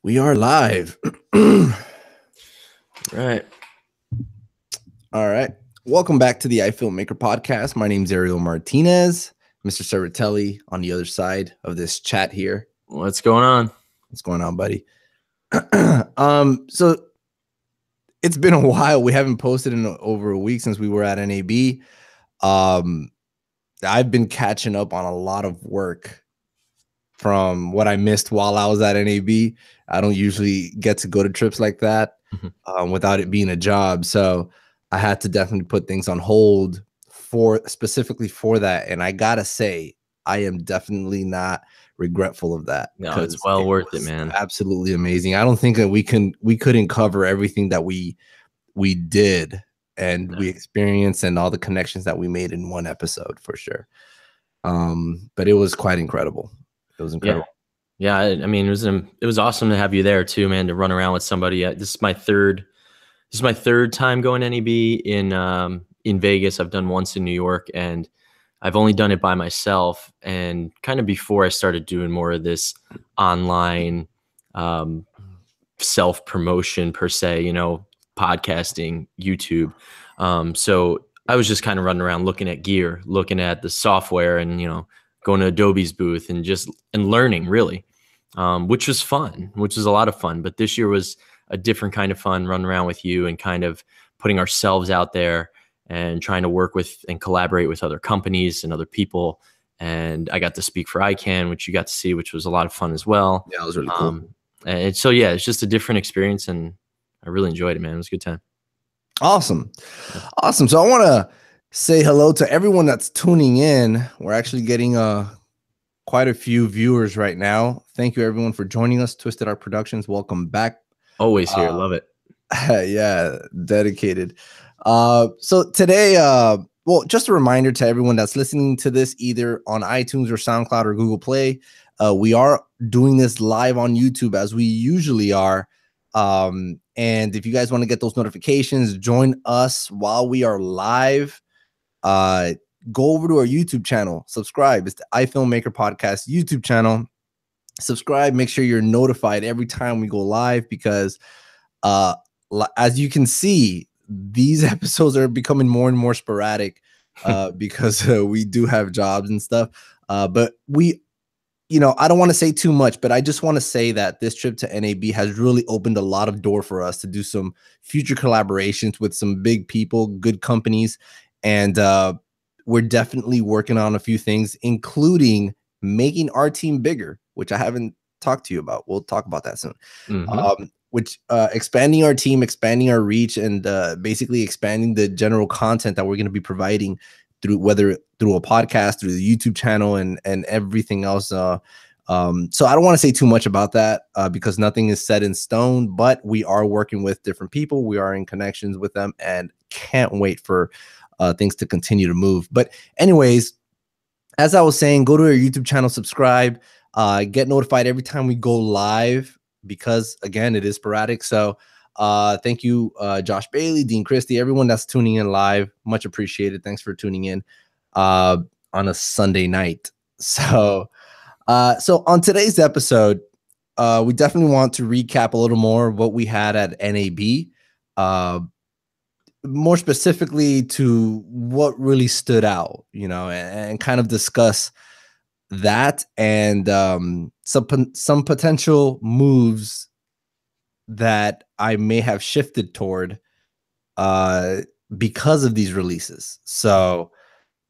We are live. All Right. right. Welcome back to the iFilmmaker podcast. My name's Ariel Martinez, Mr. Cervatelli on the other side of this chat here. What's going on? What's going on, buddy? So it's been a while. We haven't posted in over a week since we were at NAB. I've been catching up on a lot of work from what I missed while I was at NAB. I don't usually get to go to trips like that without it being a job. So I had to definitely put things on hold specifically for that. And I gotta say, I am definitely not regretful of that. No, it's well worth it, man. Absolutely amazing. I don't think that we couldn't cover everything that we did and we experienced and all the connections that we made in one episode for sure. But it was quite incredible. It was incredible. Yeah. I mean, it was awesome to have you there too, man, to run around with somebody. This is my third time going NAB in Vegas. I've done once in New York, and I've only done it by myself. And kind of before I started doing more of this online self-promotion per se, podcasting, YouTube. So I was just kind of running around looking at gear, looking at the software, and going to Adobe's booth and learning really, which was fun, which was a lot of fun. But this year was a different kind of fun, running around with you and kind of putting ourselves out there and trying to work with and collaborate with other companies and other people. And I got to speak for ICANN, which you got to see, which was a lot of fun as well. Yeah, it was really cool. And so, yeah, it's just a different experience, and I really enjoyed it, man. It was a good time. Awesome. So I want to say hello to everyone that's tuning in. We're actually getting quite a few viewers right now. Thank you, everyone, for joining us. Twisted Art Productions, welcome back. Always here. Love it. Yeah, dedicated. So today, well, just a reminder to everyone that's listening to this either on iTunes or SoundCloud or Google Play. We are doing this live on YouTube as we usually are. And if you guys want to get those notifications, join us while we are live. Go over to our YouTube channel, subscribe. It's the iFilmmaker Podcast YouTube channel. Subscribe, make sure you're notified every time we go live, because as you can see, these episodes are becoming more and more sporadic because we do have jobs and stuff. But I don't want to say too much, but I just want to say that this trip to NAB has really opened a lot of door for us to do some future collaborations with some big people, good companies. And we're definitely working on a few things, including making our team bigger, which I haven't talked to you about. We'll talk about that soon. Which expanding our team, expanding our reach, and basically expanding the general content that we're going to be providing whether through a podcast, through the YouTube channel, and everything else. So I don't want to say too much about that because nothing is set in stone, but we are working with different people. We are in connections with them and can't wait for things to continue to move. But anyways, as I was saying, go to our YouTube channel, subscribe, get notified every time we go live, because again, it is sporadic. So thank you, Josh Bailey, Dean Christie, everyone that's tuning in live. Much appreciated. Thanks for tuning in on a Sunday night. So on today's episode, we definitely want to recap a little more of what we had at NAB, more specifically to what really stood out, and kind of discuss that and some potential moves that I may have shifted toward because of these releases. So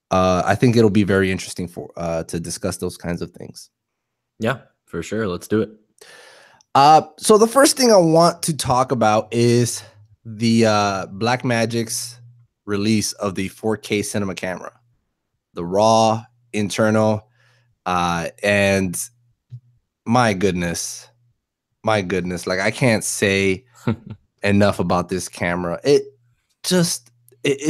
I think it'll be very interesting to discuss those kinds of things. Yeah, for sure. Let's do it. So the first thing I want to talk about is the Blackmagic's release of the 4K cinema camera, the Raw internal, and my goodness, like I can't say enough about this camera. It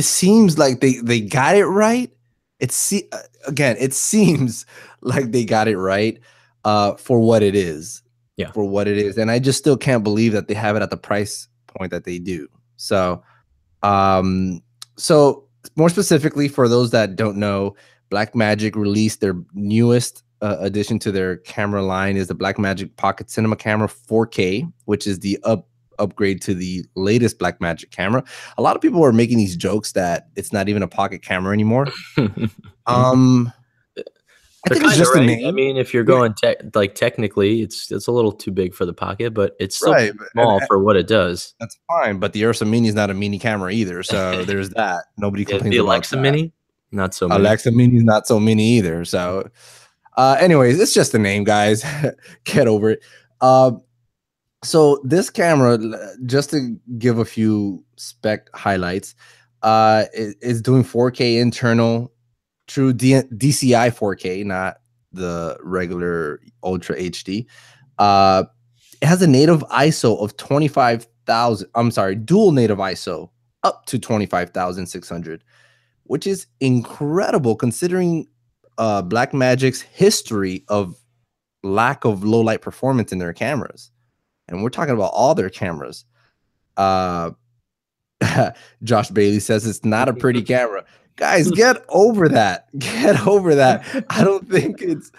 seems like they got it right. It seems like they got it right for what it is. Yeah, for what it is, and I just still can't believe that they have it at the price point that they do. So, so more specifically, for those that don't know, Blackmagic released their newest addition to their camera line is the Blackmagic Pocket Cinema Camera 4K, which is the upgrade to the latest Blackmagic camera. A lot of people are making these jokes that it's not even a pocket camera anymore. I think it's just a name. I mean, if you're going technically, it's a little too big for the pocket, but it's still right, small for what it does. That's fine, but the Ursa Mini is not a mini camera either, so there's that. Nobody complains the about Alexa that. Mini, not so mini. Alexa Mini is not so mini either. So, anyways, it's just a name, guys. Get over it. So this camera, just to give a few spec highlights, is doing 4K internal. True DCI 4K, not the regular Ultra HD. It has a native ISO of 25,000. I'm sorry, dual native ISO up to 25,600, which is incredible considering Blackmagic's history of lack of low light performance in their cameras. And we're talking about all their cameras. Josh Bailey says it's not a pretty camera. Guys, get over that. Get over that. I don't think it's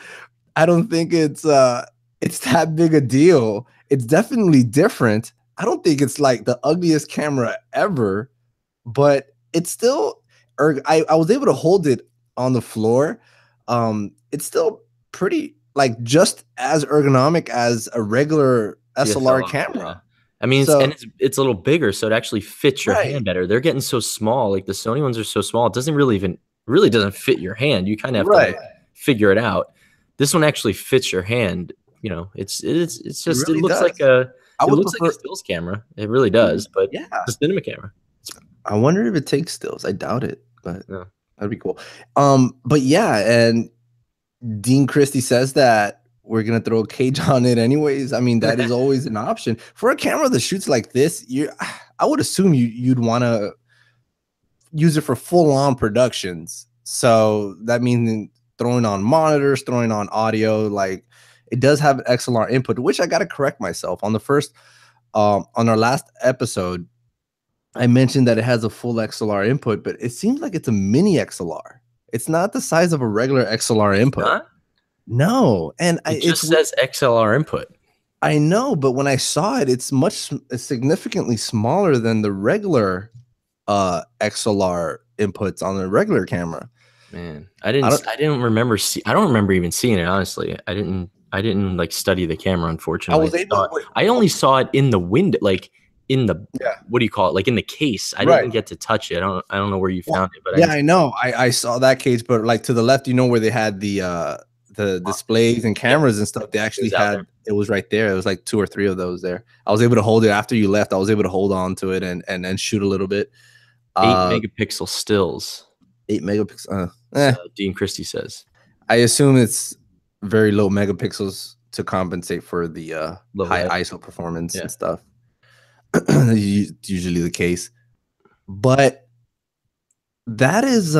that big a deal. It's definitely different. I don't think it's like the ugliest camera ever, but it's still I was able to hold it on the floor. It's still pretty like just as ergonomic as a regular SLR camera. Yeah. I mean, it's a little bigger, so it actually fits your hand better. They're getting so small, like the Sony ones are so small, it doesn't really doesn't fit your hand. You kind of have to like, figure it out. This one actually fits your hand. You know, it looks like a stills camera. It really does, but it's a cinema camera. I wonder if it takes stills. I doubt it, but that'd be cool. But yeah, and Dean Christie says that we're gonna throw a cage on it anyways. I mean, that is always an option for a camera that shoots like this. I would assume you'd want to use it for full-on productions. So that means throwing on monitors, throwing on audio. Like it does have an XLR input, which I got to correct myself on the first. On our last episode, I mentioned that it has a full XLR input, but it seems like it's a mini XLR. It's not the size of a regular XLR input. No, and it just says XLR input. I know, but when I saw it, it's significantly smaller than the regular XLR inputs on the regular camera. Man, I don't remember even seeing it. Honestly, I didn't like study the camera. Unfortunately, I only saw it in the window, like in the what do you call it? Like in the case. I didn't get to touch it. I don't know where you found it, but I know I saw that case, but like to the left, you know where they had the displays and cameras and stuff. They actually it was right there. It was like 2 or 3 of those there. I was able to hold it after you left. I was able to hold on to it and shoot a little bit. 8 megapixel stills. 8 megapixels. Dean Christie says. I assume it's very low megapixels to compensate for the high ISO performance and stuff. Usually the case, but that is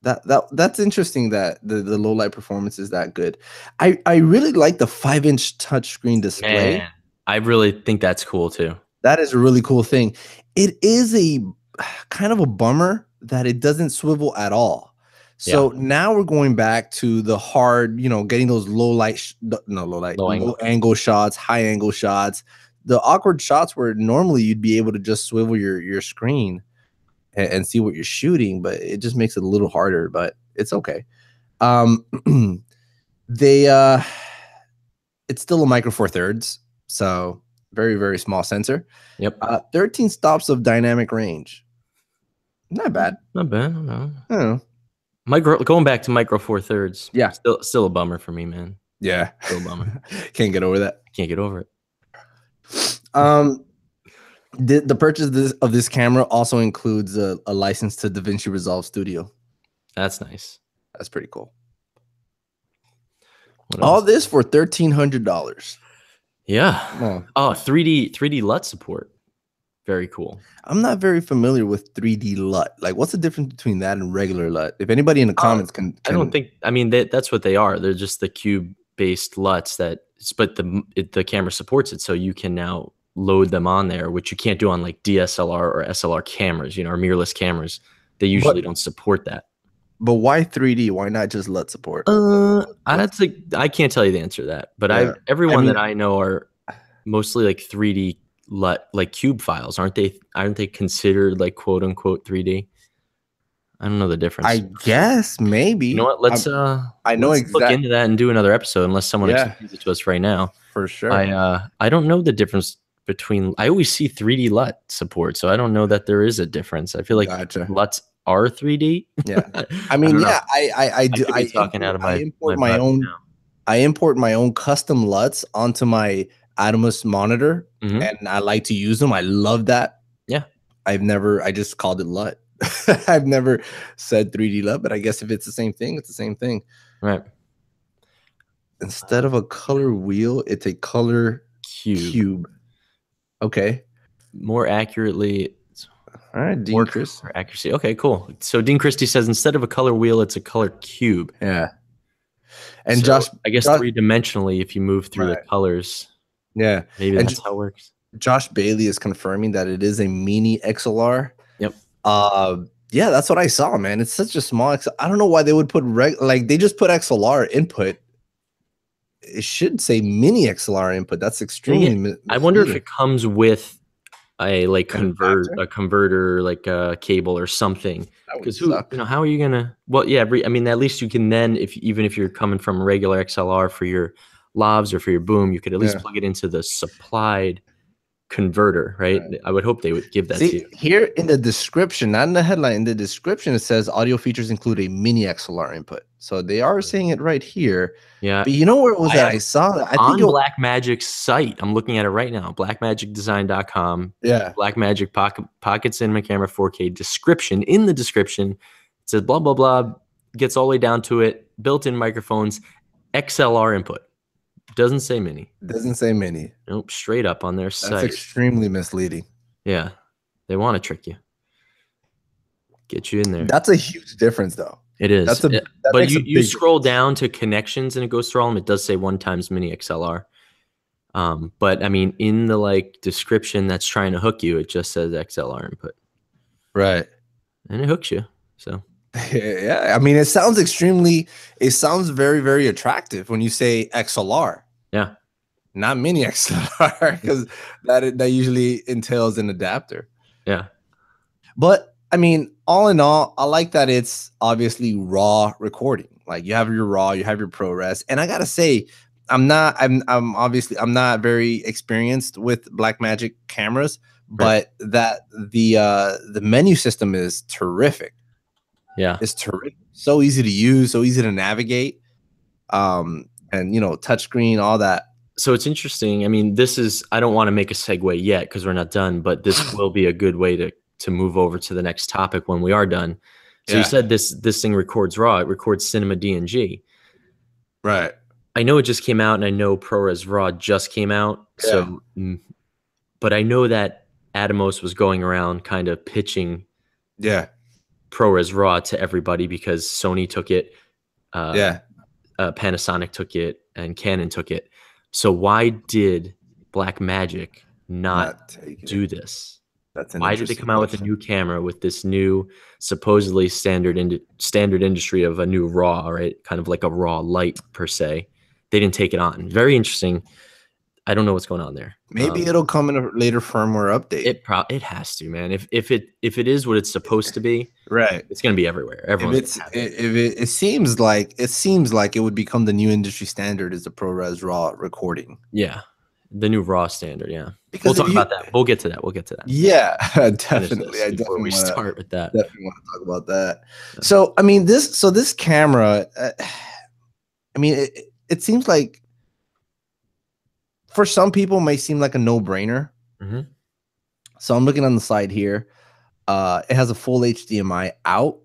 that's interesting that the low light performance is that good. I really like the 5-inch touchscreen display. Man, I really think that's cool too. That is a really cool thing. It is a kind of a bummer that it doesn't swivel at all. So now we're going back to the hard, getting those low angle shots, high angle shots, the awkward shots where normally you'd be able to just swivel your screen and see what you're shooting, but it just makes it a little harder, but it's okay. It's still a micro four thirds, so very, very small sensor. 13 stops of dynamic range. Not bad. Not bad. No. Going back to micro four thirds. Yeah. Still a bummer for me, man. Yeah. Still a bummer. Can't get over that. Can't get over it. The purchase of this camera also includes a license to DaVinci Resolve Studio. That's nice. That's pretty cool. All this for $1,300. Yeah. Oh, 3D LUT support. Very cool. I'm not very familiar with 3D LUT. Like, what's the difference between that and regular LUT? If anybody in the comments can I don't think. I mean, that's what they are. They're just the cube-based LUTs but the camera supports it, so you can now load them on there, which you can't do on like DSLR or SLR cameras, or mirrorless cameras. They usually don't support that. But why 3D? Why not just LUT support? I can't tell you the answer to that, but Yeah. everyone that I know are mostly like 3D LUT, like cube files, aren't they? Aren't they considered like quote unquote 3D? I don't know the difference. I guess maybe. You know what? Let's look into that and do another episode unless someone explains it to us right now. For sure. I don't know the difference between. I always see 3D LUT support, so I don't know that there is a difference. I feel like LUTs are 3D. Yeah, I mean, I do. I talking out of my import my own. I import my own custom LUTs onto my Atomos monitor, and I like to use them. I love that. Yeah, I just called it LUT. I've never said 3D LUT, but I guess if it's the same thing, it's the same thing. Right. Instead of a color wheel, it's a color cube. Okay. More accurately. All right, Dean Chris. For accuracy. Okay, cool. So Dean Christie says instead of a color wheel, it's a color cube. Yeah. And so Josh, I guess three-dimensionally, if you move through the colors. Yeah. Maybe that's how it works. Josh Bailey is confirming that it is a mini XLR. Yep. Yeah, that's what I saw, man. It's such a small I don't know why they would put like they just put XLR input. It should say mini XLR input. That's extremely I wonder if it comes with a like converter like a cable or something. Because how are you gonna I mean, at least you can then, even if you're coming from a regular XLR for your lavs or for your boom, you could at least plug it into the supplied converter, right? I would hope they would give that to you. Here in the description, not in the headline, in the description, it says audio features include a mini XLR input. So they are saying it right here. Yeah. But you know where it was that I saw that? On Blackmagic's site. I'm looking at it right now. Blackmagicdesign.com. Yeah. Blackmagic Pocket Cinema Camera 4K description. In the description, it says blah, blah, blah. Gets all the way down to it. Built-in microphones. XLR input. Doesn't say mini. Doesn't say mini. Nope, straight up on their site. That's extremely misleading. Yeah, they want to trick you. Get you in there. That's a huge difference, though. It is. But you scroll down to connections and it goes through all of them. It does say 1x mini XLR. But I mean, in the like description that's trying to hook you, it just says XLR input. Right. And it hooks you. So. Yeah, I mean, it sounds very, very attractive when you say XLR. Yeah, not mini XLR, because that usually entails an adapter. Yeah, but I mean, all in all, I like that it's obviously raw recording. Like you have your raw, you have your ProRes, and I gotta say, I'm not very experienced with Blackmagic cameras, but that the menu system is terrific. Yeah, it's terrific. So easy to use, so easy to navigate, and touchscreen, all that. So it's interesting. I mean, I don't want to make a segue yet because we're not done, but this will be a good way to move over to the next topic when we are done. So you said this thing records RAW. It records Cinema DNG. Right. I know it just came out, and I know ProRes RAW just came out. Yeah. So, but I know that Atomos was going around kind of pitching. Yeah. ProRes RAW to everybody because Sony took it, Panasonic took it, and Canon took it. So why did Blackmagic not do this? Why did they come out with a new camera with this new supposedly standard industry of a new RAW, right? Kind of like a RAW Lite per se. They didn't take it on. Very interesting. I don't know what's going on there. Maybe it'll come in a later firmware update. It has to, man. If it is what it's supposed to be, right, it's going to be everywhere. It seems like it would become the new industry standard is the ProRes RAW recording. Yeah, the new RAW standard. Yeah, because we'll talk about that. We'll get to that. Yeah, definitely. I definitely want to start with that. Definitely want to talk about that. Yeah. So I mean, this camera. I mean, it seems like. For some people, it may seem like a no-brainer. Mm-hmm. So I'm looking on the side here. It has a full HDMI out.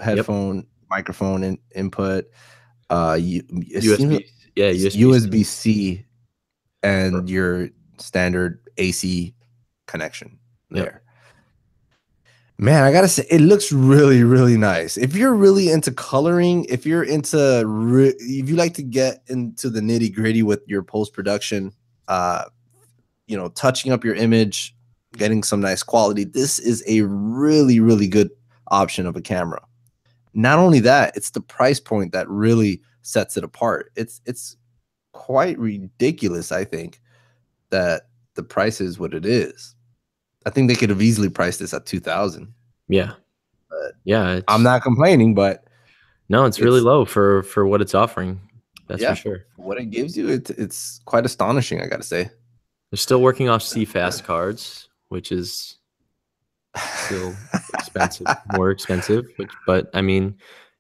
Headphone, microphone input. USB-C, and your standard AC connection there. Man, I gotta say, it looks really, really nice. If you're really into coloring, if you like to get into the nitty gritty with your post production, touching up your image, getting some nice quality, this is a really, really good option of a camera. Not only that, it's the price point that really sets it apart. It's quite ridiculous, I think, that the price is what it is. I think they could have easily priced this at 2,000. Yeah. But yeah. I'm not complaining, but no, it's really low for what it's offering. That's for sure. For what it gives you, it's quite astonishing, I gotta say. They're still working off CFast cards, which is still expensive, more expensive, but I mean,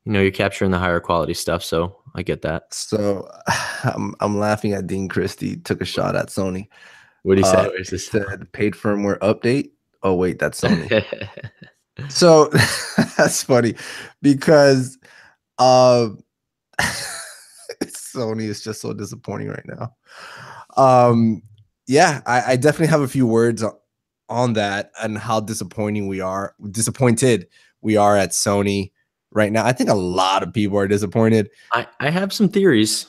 you know, you're capturing the higher quality stuff, so I get that. So I'm laughing at Dean Christie took a shot at Sony. What do you say? Where's this? Said paid firmware update. Oh wait, that's Sony. So that's funny because Sony is just so disappointing right now. Yeah, I definitely have a few words on that and how disappointed we are at Sony right now. I think a lot of people are disappointed. I have some theories.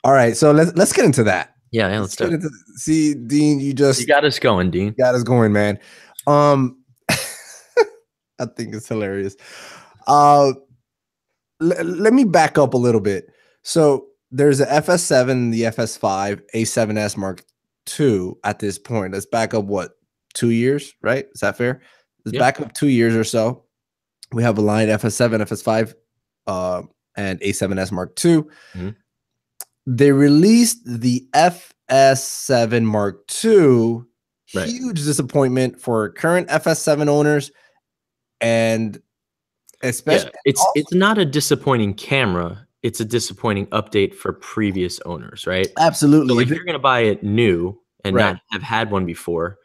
All right, so let's get into that. Yeah, let's do it. See, Dean, you got us going, Dean. You got us going, man. I think it's hilarious. Let me back up a little bit. So there's a FS7, the FS5, A7S Mark II at this point. Let's back up, what, 2 years, right? Is that fair? Let's back up 2 years or so. We have a line FS7, FS5, and A7S Mark II. Mm-hmm. They released the FS7 Mark II. Right. Huge disappointment for current FS7 owners, and especially it's not a disappointing camera. It's a disappointing update for previous owners, right? Absolutely. So like if you're gonna buy it new and not have had one before,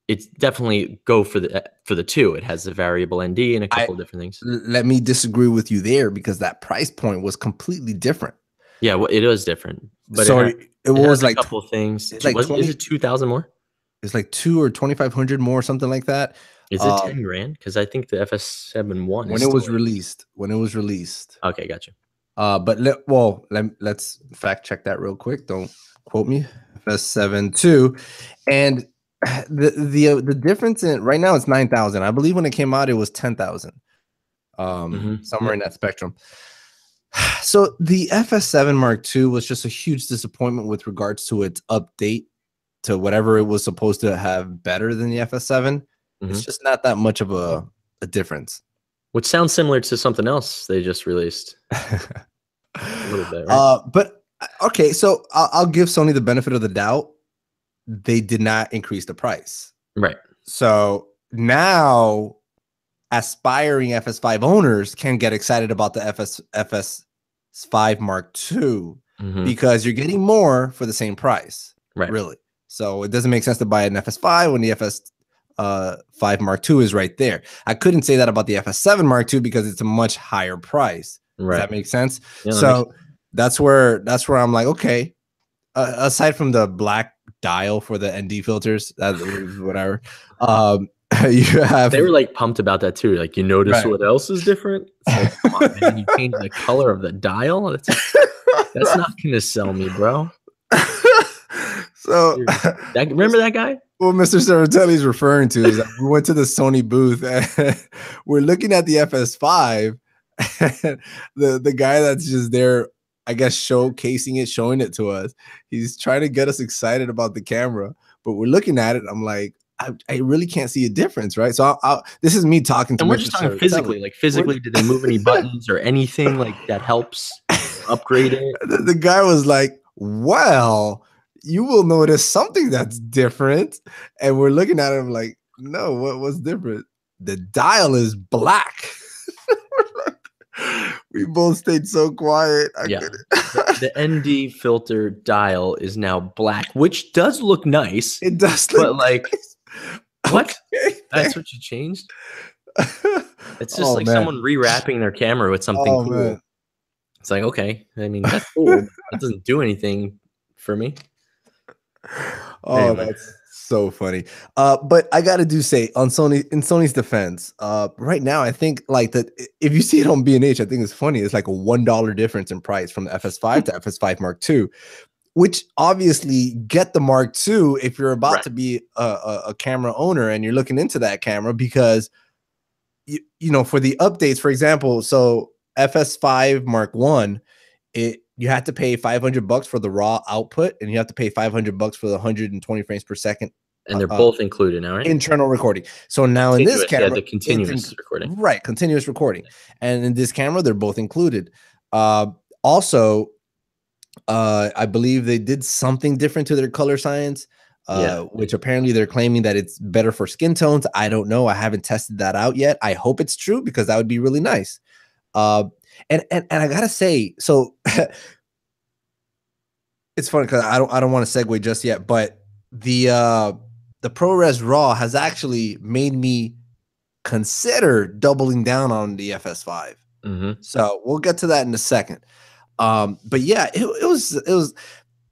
it's definitely go for the two. It has a variable ND and a couple of different things. Let me disagree with you there because that price point was completely different. Yeah, well, it was different, but so it was like a couple of things. It's like is it 2,000 more? It's like 2 or 2,500 more, something like that. Is it 10 grand? Because I think the FS7 one when it was released. When it was released. Okay, gotcha. But let's fact check that real quick. Don't quote me. FS7 2, and the difference in right now it's 9,000. I believe when it came out it was 10,000. Somewhere in that spectrum. So the FS7 Mark II was just a huge disappointment with regards to its update to whatever it was supposed to have better than the FS7. It's just not that much of a difference. Which sounds similar to something else they just released. A little bit, right? But okay, so I'll give Sony the benefit of the doubt. They did not increase the price. Right. So now aspiring FS5 owners can get excited about the FS5 Mark II because you're getting more for the same price. Right. Really. So it doesn't make sense to buy an FS5 when the FS5 Mark II is right there. I couldn't say that about the FS7 Mark II because it's a much higher price. Right. Does that make sense? Yeah, so that's where I'm like, okay. Aside from the black dial for the ND filters, whatever. They were like pumped about that too. Like, you notice what else is different? It's like, come on, man, you change the color of the dial. That's not gonna sell me, bro. So remember that guy? What Mr. Saratelli is referring to is that we went to the Sony booth and we're looking at the FS5. And the guy that's just there, I guess, showcasing it, showing it to us. He's trying to get us excited about the camera, but we're looking at it. I'm like, I really can't see a difference, right? So this is me talking to. And we're just talking physically. Like physically, did they move any buttons or anything like that helps upgrade it? The guy was like, "Well, you will notice something that's different." And we're looking at him like, "No, what's different? The dial is black." We both stayed so quiet. The ND filter dial is now black, which does look nice. It does look but like nice. What? Okay, that's what you changed? It's just someone rewrapping their camera with something cool. Man. It's like, okay, I mean, that's cool. That doesn't do anything for me. Anyway. That's so funny. But I gotta say, in Sony's defense, right now, I think like that if you see it on B&H, I think it's funny. It's like a $1 difference in price from the FS5 to FS5 Mark II, which obviously get the Mark II if you're about to be a camera owner and you're looking into that camera, because you know, for the updates, for example, so FS5 Mark 1, you have to pay $500 for the raw output, and you have to pay $500 for the 120 frames per second. And they're both included now, right? Internal recording. So now in this camera, the continuous recording, right? Continuous recording, and in this camera, they're both included. Also, I believe they did something different to their color science, which apparently they're claiming that it's better for skin tones. I don't know. I haven't tested that out yet. I hope it's true because that would be really nice. And I gotta say, so it's funny because I don't want to segue just yet, but the ProRes Raw has actually made me consider doubling down on the FS5. So we'll get to that in a second. But yeah, it was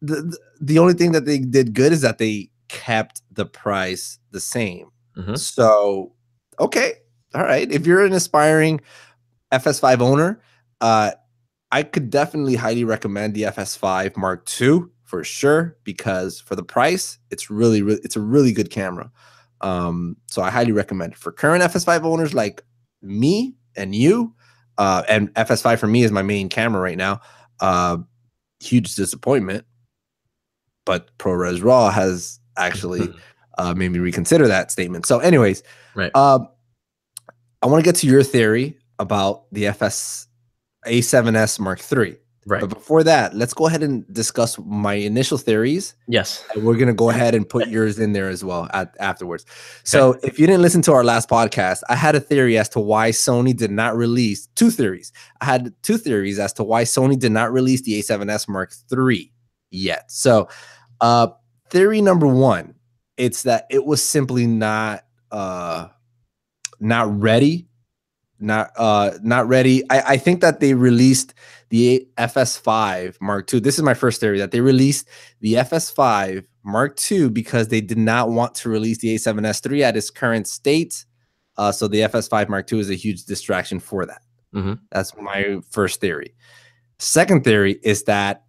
the only thing that they did good is that they kept the price the same. So okay, all right. If you're an aspiring FS5 owner, I could definitely highly recommend the FS5 Mark II for sure, because for the price, it's a really good camera. So I highly recommend it for current FS5 owners like me and you. And FS5 for me is my main camera right now. Huge disappointment, but ProRes Raw has actually made me reconsider that statement. So anyways, right. I want to get to your theory about the A7S Mark III. Right. But before that, let's go ahead and discuss my initial theories. Yes. And we're going to go ahead and put yours in there as well afterwards. So if you didn't listen to our last podcast, I had a theory as to why Sony did not release two theories. I had two theories as to why Sony did not release the A7S Mark III yet. So theory number one, it's that it was simply not ready. Not ready. I think that they released the FS5 Mark II. This is my first theory, that they released the FS5 Mark II because they did not want to release the A7S III at its current state. So the FS5 Mark II is a huge distraction for that. That's my first theory. Second theory is that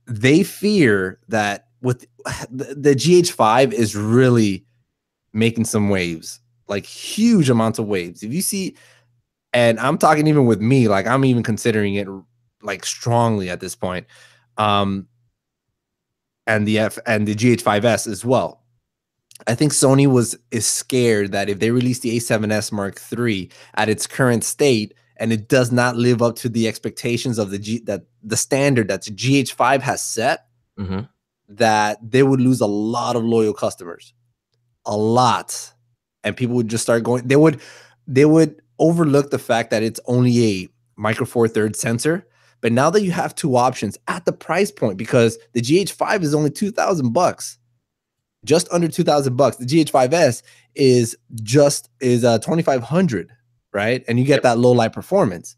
they fear that with the GH5 is really making some waves, like huge amounts of waves. If you see, and I'm talking even with me, like I'm even considering it like strongly at this point. And the GH5S as well. I think Sony is scared that if they release the A7S Mark III at its current state and it does not live up to the expectations of the standard that GH5 has set, that they would lose a lot of loyal customers, a lot. And people would just start going, they would overlook the fact that it's only a micro four thirds sensor. But now that you have two options at the price point, because the GH5 is only $2,000, just under $2,000. The GH5S is 2,500, right? And you get that low light performance.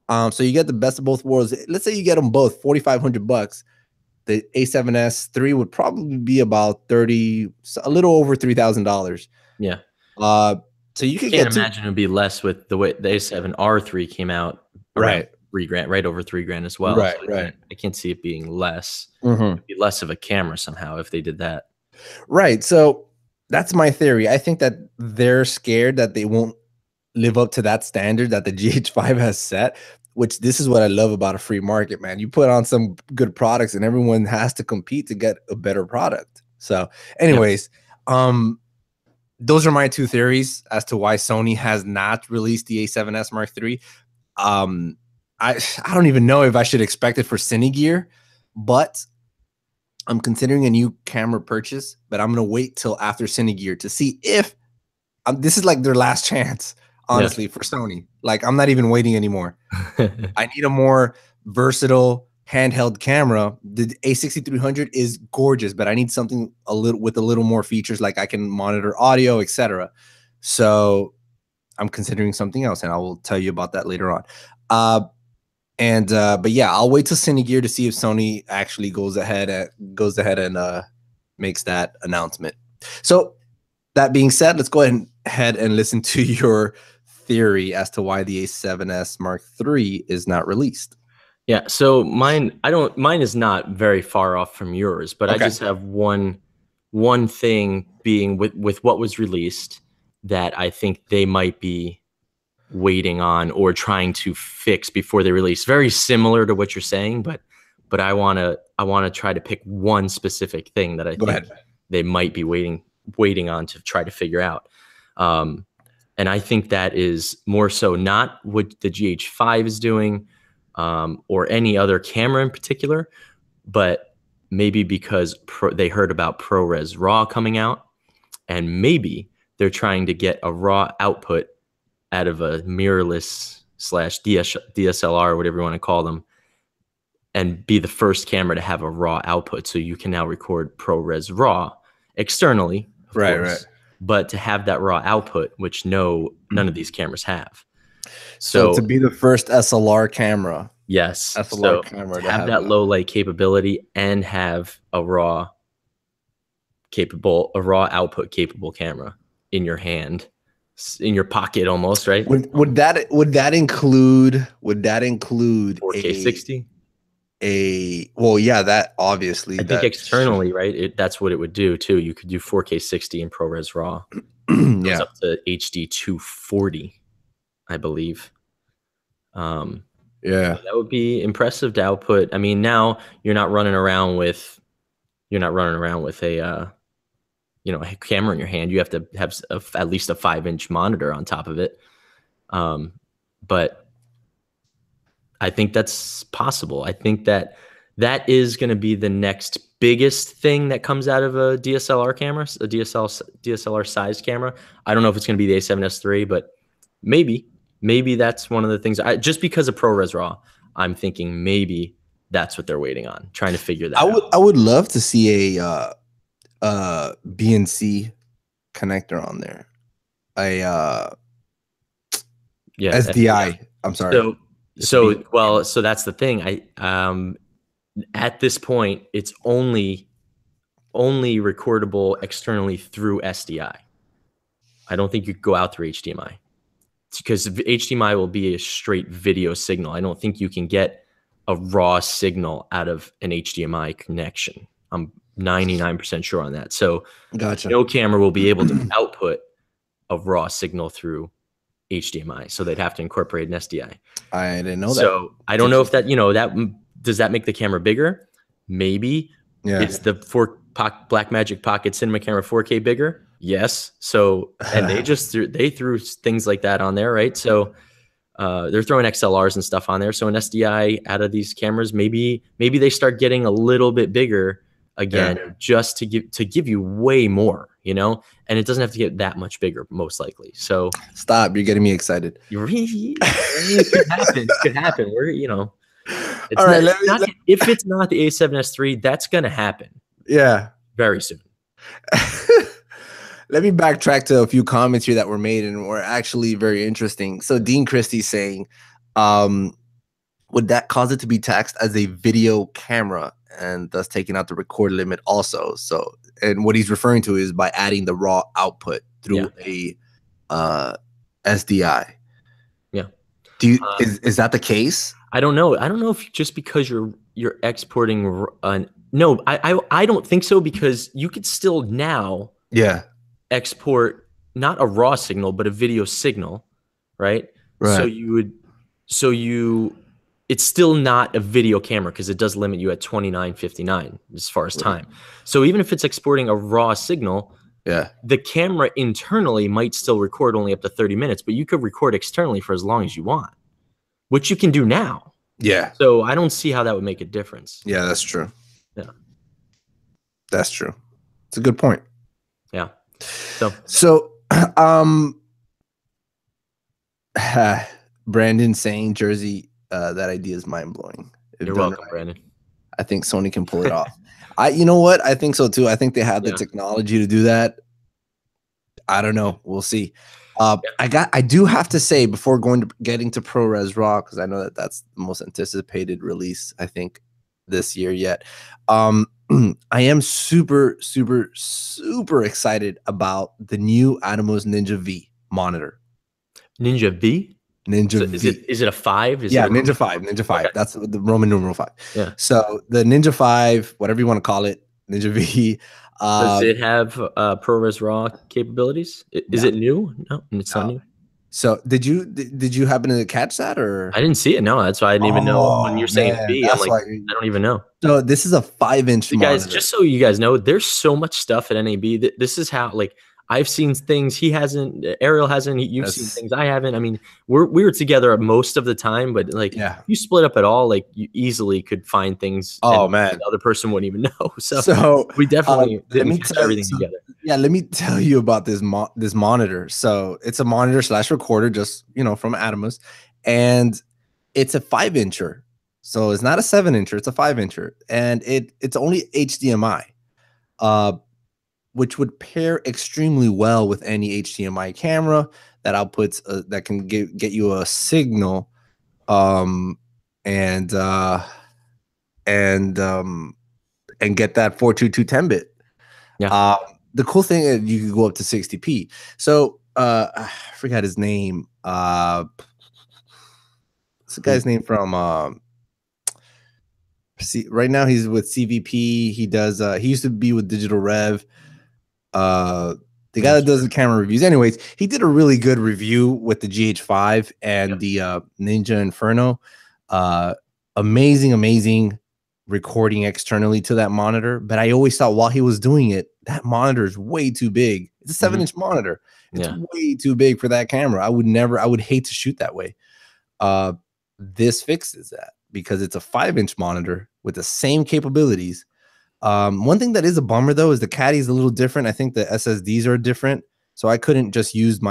So you get the best of both worlds. Let's say you get them both, $4,500. The A7S III would probably be about a little over $3,000. Yeah. So you could imagine it'd be less with the way the A7R3 came out, right? $3,000, right over $3,000 as well. Right, so I can't see it being less. It'd be less of a camera somehow if they did that. Right. So that's my theory. I think that they're scared that they won't live up to that standard that the GH5 has set. Which this is what I love about a free market, man. You put on some good products, and everyone has to compete to get a better product. So, anyways, those are my two theories as to why Sony has not released the A7S Mark III. I don't even know if I should expect it for Cine Gear, but I'm considering a new camera purchase. But I'm gonna wait till after Cine Gear to see if this is like their last chance, honestly, for Sony. Like I'm not even waiting anymore. I need a more versatile handheld camera. The A6300 is gorgeous, but I need something with a little more features, like I can monitor audio, etc. So I'm considering something else, and I will tell you about that later on. But yeah, I'll wait till Cine Gear to see if Sony actually goes ahead and makes that announcement. So that being said, let's go ahead and listen to your theory as to why the A7S Mark III is not released. Yeah, so mine is not very far off from yours, but okay. I just have one thing being with what was released that I think they might be waiting on or trying to fix before they release. Very similar to what you're saying, but I want to try to pick one specific thing that I think they might be waiting on to try to figure out. And I think that is more so not what the GH5 is doing, or any other camera in particular, but maybe because they heard about ProRes Raw coming out, and maybe they're trying to get a raw output out of a mirrorless / DSLR, whatever you want to call them, and be the first camera to have a raw output. So you can now record ProRes Raw externally, of course, but to have that raw output, which none of these cameras have. So to be the first SLR camera. Yes. SLR camera to have that low light capability and have a raw output capable camera in your hand, in your pocket almost, right? Would that include 4K 60? Well, yeah, that obviously. I think externally, right? That's what it would do too. You could do 4K 60 in ProRes Raw. Yeah, up to HD 240, I believe. Yeah, that would be impressive to output. I mean, now you're not running around with a a camera in your hand. You have to have at least a 5-inch monitor on top of it. But I think that's possible. I think that is going to be the next biggest thing that comes out of a DSLR camera, a DSLR size camera. I don't know if it's going to be the A7S III, but maybe that's one of the things. Just because of ProRes Raw, I'm thinking maybe that's what they're waiting on, trying to figure that out. I would love to see a BNC connector on there. SDI. I'm sorry. So that's the thing. At this point, it's only recordable externally through SDI. I don't think you could go out through HDMI, because HDMI will be a straight video signal. I don't think you can get a raw signal out of an HDMI connection. I'm 99% sure on that. So gotcha. No camera will be able to output a raw signal through HDMI. So they'd have to incorporate an SDI. I didn't know that. So I don't know if that, does that make the camera bigger? Maybe. Yeah. Is the Blackmagic Pocket Cinema Camera 4K bigger? Yes. So, and they threw things like that on there, right? So they're throwing XLRs and stuff on there. So an SDI out of these cameras, maybe they start getting a little bit bigger again, just to give you way more, and it doesn't have to get that much bigger, most likely. So stop, you're getting me excited. It could happen. All right, if it's not the A7S III, that's gonna happen. Yeah, very soon. Let me backtrack to a few comments here that were made and were actually very interesting. So Dean Christie saying, would that cause it to be taxed as a video camera and thus taking out the record limit also? So, and what he's referring to is by adding the raw output through a SDI. Yeah. Is that the case? I don't know. I don't know if just because you're exporting. No, I don't think so, because you could still now export not a raw signal but a video signal, right? So it's still not a video camera, because it does limit you at 29:59 as far as time. So even if it's exporting a raw signal, the camera internally might still record only up to 30 minutes, but you could record externally for as long as you want, which you can do now. Yeah. So I don't see how that would make a difference. Yeah, that's true. Yeah. That's true. It's a good point. Yeah. So Brandon saying Jersey, that idea is mind-blowing. You're welcome, Brandon. I think Sony can pull it off. You know what? I think so too. I think they have the technology to do that. I don't know. We'll see. I do have to say, before getting to ProRes Raw, because I know that's the most anticipated release, I think, this year yet. I am super, super, super excited about the new Atomos Ninja V monitor. Ninja V? Ninja V. Is it a 5? Ninja 5. Ninja 5. Okay. That's the Roman numeral 5. Yeah. So the Ninja 5, whatever you want to call it, Ninja V. Does it have ProRes Raw capabilities? Is it new? No, it's not new. So did you happen to catch that or? I didn't see it. No, that's why I didn't even know when Oh you're saying man, B. I'm that's like, why. I don't even know. So this is a 5-inch The guys, just monitor. so you guys know, there's so much stuff at NAB. This is how, like, I've seen things he hasn't, Ariel hasn't, you've seen That's things I haven't. I mean, we were together most of the time, but like, yeah. if you split up at all, like, you easily could find things Oh and man. the other person wouldn't even know. So So we definitely let didn't me catch tell you. everything So, together. yeah, let me tell you about this monitor. So it's a monitor slash recorder, just from Atomos, and it's a 5-incher. So it's not a 7-incher, it's a 5-incher, and it's only HDMI, which would pair extremely well with any HDMI camera that outputs that can get you a signal, um, and and um, and get that 422 10-bit. Yeah. The cool thing is you can go up to 60p. So I forgot his name. What's the guy's name from right now he's with CVP. He does he used to be with Digital Rev. The guy that does the camera reviews. Anyways, he did a really good review with the GH5 and the Ninja Inferno. Amazing recording externally to that monitor. But I always thought while he was doing it, that monitor is way too big. It's a 7-inch monitor. It's way too big for that camera. I would hate to shoot that way. This fixes that because it's a 5-inch monitor with the same capabilities. One thing that is a bummer though is the caddy is a little different. I think the SSDs are different, so I couldn't just use the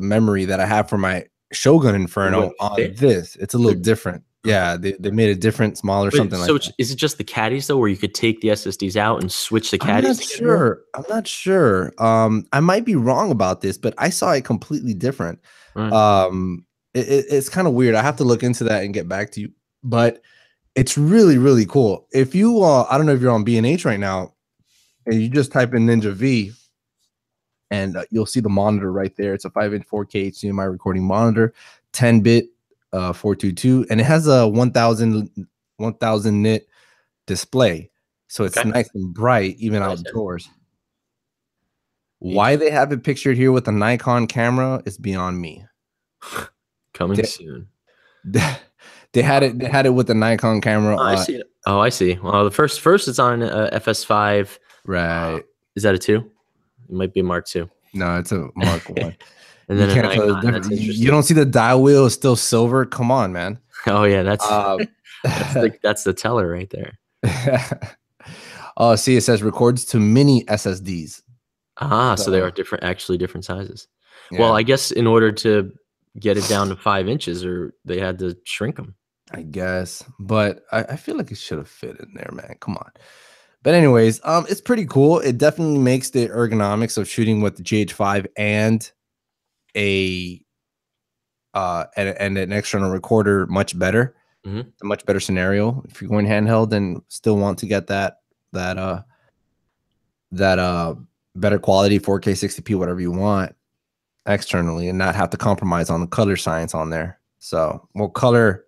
memory that I have for my Shogun Inferno on this. It's a little different. Yeah, they made it different, smaller, something like that. Is it just the caddies though, where you could take the SSDs out and switch the caddies? I'm not sure. I might be wrong about this, but I saw it completely different. Right. It's kind of weird. I have to look into that and get back to you. But it's really cool. If you, I don't know if you're on B&H right now, and you just type in Ninja V, and you'll see the monitor right there. It's a 5-inch 4K HDMI recording monitor, 10-bit 422, and it has a 1000 nit display, so it's nice and bright even outdoors. Why they have it pictured here with a Nikon camera is beyond me. Coming soon. They had it with the Nikon camera. Oh, I see it. Oh, I see. Well, the first it's on FS5. Right. Is that a 2? It might be a Mark II. No, it's a Mark 1. And then you don't see the dial wheel is still silver. Come on, man. Oh yeah, that's that's the teller right there. Oh, see, it says records to mini SSDs. So they are different sizes. Yeah. Well, I guess in order to get it down to 5 inches, or they had to shrink them. I guess, but I feel like it should have fit in there, man. Come on. But anyways, it's pretty cool. It definitely makes the ergonomics of shooting with the GH5 and and an external recorder much better. A much better scenario if you're going handheld and still want to get that better quality 4K 60p, whatever you want externally, and not have to compromise on the color science on there. So more color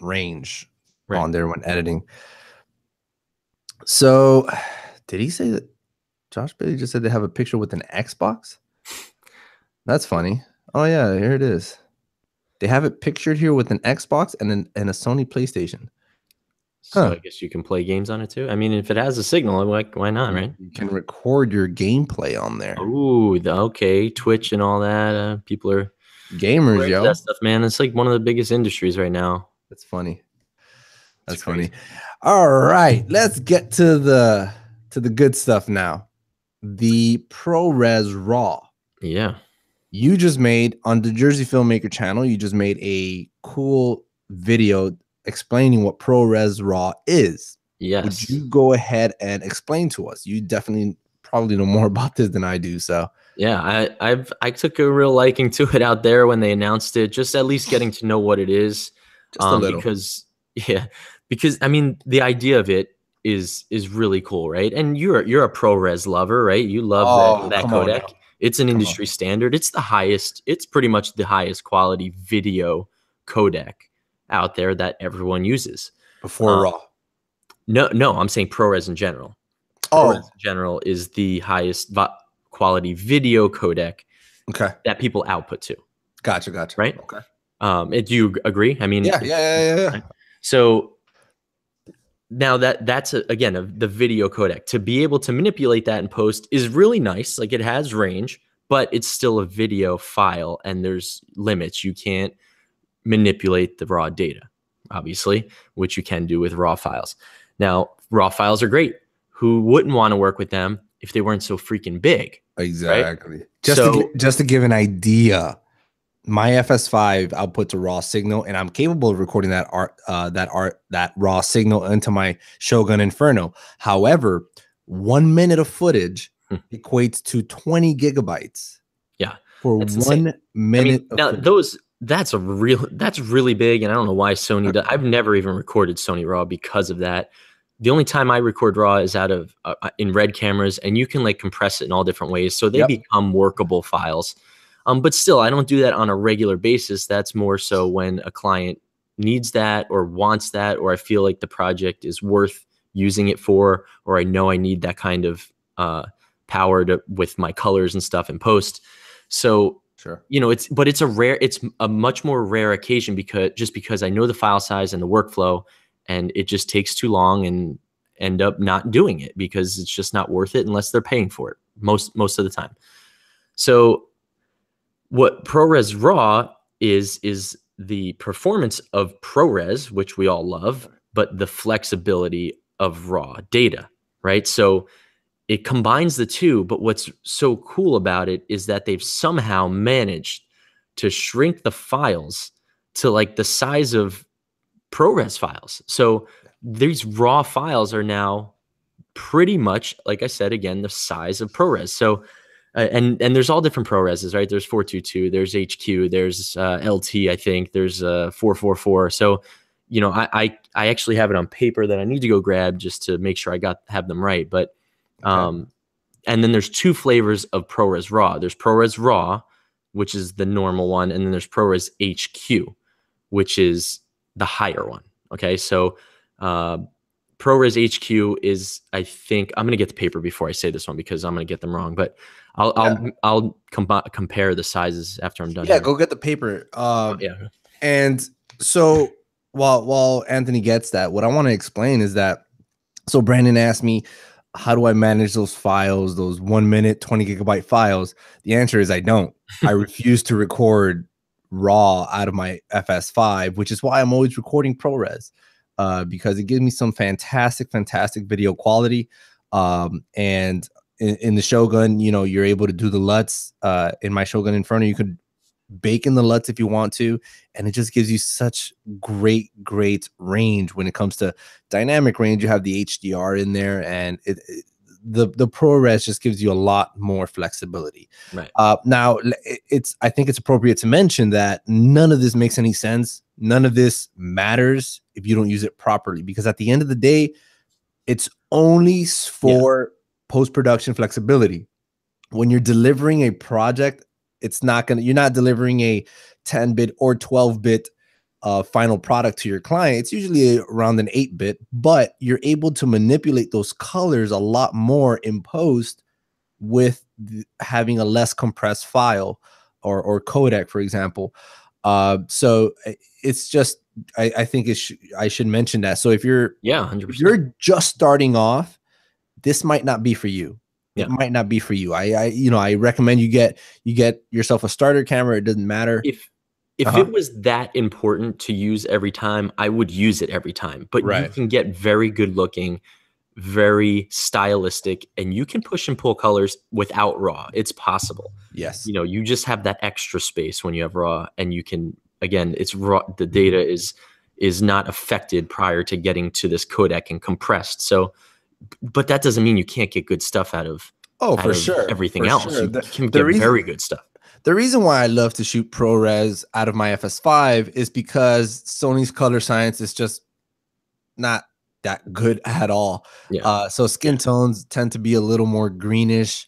range on there when editing. So did he say that Josh Bailey just said they have a picture with an Xbox? That's funny. Oh yeah, here it is. They have it pictured here with an Xbox and a Sony PlayStation. So I guess you can play games on it too. I mean, if it has a signal, like, why not, right? You can record your gameplay on there. Ooh, okay, Twitch and all that. People are gamers, yo. That stuff, man. It's like one of the biggest industries right now. That's funny. That's funny. All right, let's get to the good stuff now. The ProRes Raw. Yeah. You just made on the Jersey Filmmaker channel, you just made a cool video explaining what ProRes Raw is. Yes. Would you go ahead and explain to us? You definitely probably know more about this than I do. So yeah, I took a real liking to it out there when they announced it, just at least getting to know what it is. Just a little. Because I mean, the idea of it is really cool, right? And you're a ProRes lover, right? You love that codec. It's an industry standard. It's the highest. It's pretty much the highest quality video codec out there that everyone uses. Before Raw. No, I'm saying ProRes in general. ProRes Oh, in general is the highest quality video codec okay. that people output to, Gotcha. Gotcha. right? Okay. Do you agree? I mean, Yeah. right? So now that's again the video codec. To be able to manipulate that in post is really nice. Like it has range, but it's still a video file, and there's limits. You can't manipulate the raw data, obviously, which you can do with raw files. Now, raw files are great. Who wouldn't want to work with them if they weren't so freaking big? Exactly. Right? Just to give an idea, my FS5 outputs a raw signal, and I'm capable of recording that raw signal into my Shogun Inferno. However, 1 minute of footage equates to 20 gigabytes. Yeah, For that's 1 insane. minute. I mean, now that's really big, and I don't know why Sony does. I've never even recorded Sony RAW because of that. The only time I record RAW is out of in RED cameras, and you can like compress it in all different ways, so they become workable files. But still, I don't do that on a regular basis. That's more so when a client needs that or wants that, or I feel like the project is worth using it for, or I know I need that kind of power with my colors and stuff in post. So, Sure. you know, it's a much more rare occasion because I know the file size and the workflow, and it just takes too long and end up not doing it because it's just not worth it unless they're paying for it most of the time. So what ProRes Raw is the performance of ProRes, which we all love, but the flexibility of raw data, right? So it combines the two, but what's so cool about it is that they've somehow managed to shrink the files to like the size of ProRes files. So these raw files are now pretty much, like I said, again, the size of ProRes. So and there's all different ProReses, right? There's 422, there's HQ, there's LT, I think, there's 444. So, you know, I actually have it on paper that I need to go grab just to make sure I have them right. But and then there's two flavors of ProRes Raw. There's ProRes Raw, which is the normal one, and then there's ProRes HQ, which is the higher one. Okay, so ProRes HQ is, I think, I'm going to get the paper before I say this one because I'm going to get them wrong, but I'll compare the sizes after I'm done. Yeah, here. go get the paper. Yeah. And so while Anthony gets that, what I want to explain is that, so Brandon asked me, how do I manage those files, those 1 minute, 20 gigabyte files? The answer is I don't. I refuse to record raw out of my FS5, which is why I'm always recording ProRes, because it gives me some fantastic video quality. And in the Shogun, you know, you're able to do the LUTs. In my Shogun Inferno, you could bake in the LUTs if you want to, and it just gives you such great range when it comes to dynamic range. You have the HDR in there, and the ProRes just gives you a lot more flexibility. Right. Now, I think it's appropriate to mention that none of this makes any sense. None of this matters if you don't use it properly, because at the end of the day, it's only for post-production flexibility. When you're delivering a project, you're not delivering a 10-bit or 12-bit final product to your client. It's usually around an 8-bit, but you're able to manipulate those colors a lot more in post with having a less compressed file or codec, for example. So it's just, I think I should mention that. So if you're 100%. if you're just starting off, this might not be for you. It might not be for you. I recommend you get yourself a starter camera. It doesn't matter. If it was that important to use every time, I would use it every time. But you can get very good looking, very stylistic, and you can push and pull colors without raw. It's possible. Yes. You know, you just have that extra space when you have raw, and you can, again, it's raw. The data is not affected prior to getting to this codec and compressed. So, but that doesn't mean you can't get good stuff out of everything else. You can get very good stuff. The reason why I love to shoot ProRes out of my FS5 is because Sony's color science is just not that good at all. So skin tones tend to be a little more greenish,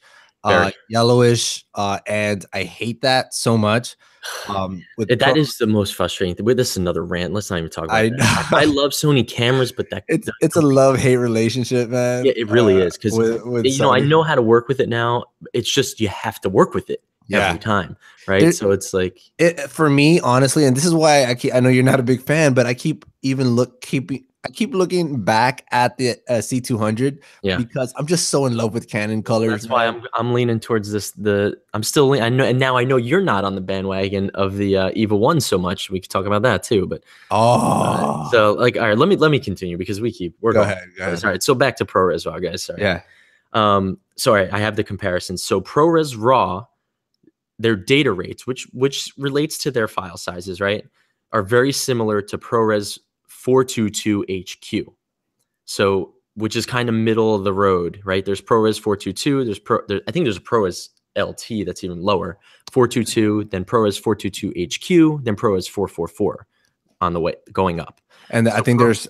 yellowish, and I hate that so much. With That is the most frustrating thing. Wait, this is another rant. Let's not even talk about that. I love Sony cameras, but it's a love-hate relationship, man. Yeah, it really is, because with you know, I Sony. know how to work with it now. It's just you have to work with it every time, right? So it's like for me, honestly, and this is why I know you're not a big fan, but I keep looking back at the C200 because I'm just so in love with Canon colors. That's why I'm leaning towards this. I know, and now I know you're not on the bandwagon of the Eva 1 so much. We could talk about that too, but so like, all right, let me continue, because we're go going. ahead. All right, so back to ProRes RAW, guys. Sorry. Yeah. Sorry, I have the comparison. So ProRes RAW, their data rates, which relates to their file sizes, right, are very similar to ProRes 422 HQ. So, which is kind of middle of the road, right? There's ProRes 422. I think there's a ProRes LT that's even lower. 422, then ProRes 422 HQ, then ProRes 444 on the way going up. And so I think there's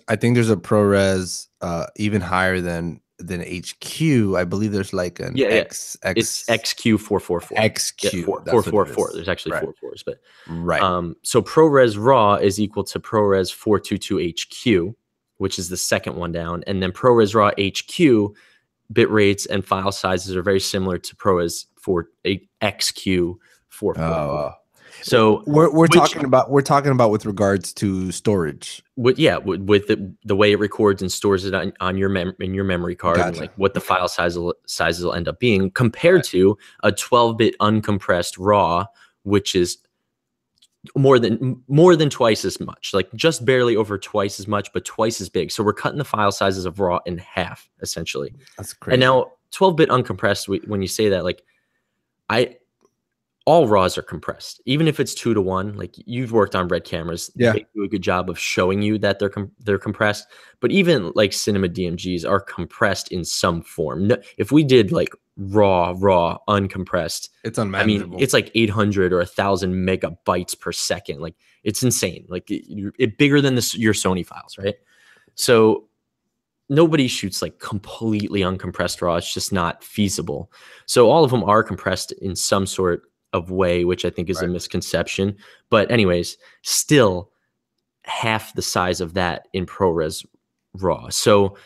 a ProRes even higher than HQ. I believe there's like an it's XQ 444. XQ 444. There's actually 4 4s, but so ProRes RAW is equal to ProRes 422 HQ, which is the second one down, and then ProRes RAW HQ bit rates and file sizes are very similar to ProRes XQ 444. So we're talking about with regards to storage. With the way it records and stores it on your memory card, and like what the file sizes will end up being, compared to a 12-bit uncompressed RAW, which is more than twice as much, like just barely over twice as much, but twice as big. So we're cutting the file sizes of RAW in half, essentially. That's crazy. And now 12-bit uncompressed, when you say that, like all RAWs are compressed, even if it's 2:1. Like, you've worked on red cameras, they do a good job of showing you that they're compressed. But even like cinema DMGs are compressed in some form. No, if we did like raw uncompressed, it's unmanageable. I mean, it's like 800 or 1,000 megabytes per second. Like, it's insane. Like, it bigger than your Sony files, right? So nobody shoots like completely uncompressed RAW. It's just not feasible. So all of them are compressed in some sort of way, which I think is a misconception. But anyways, still half the size of that in ProRes RAW. So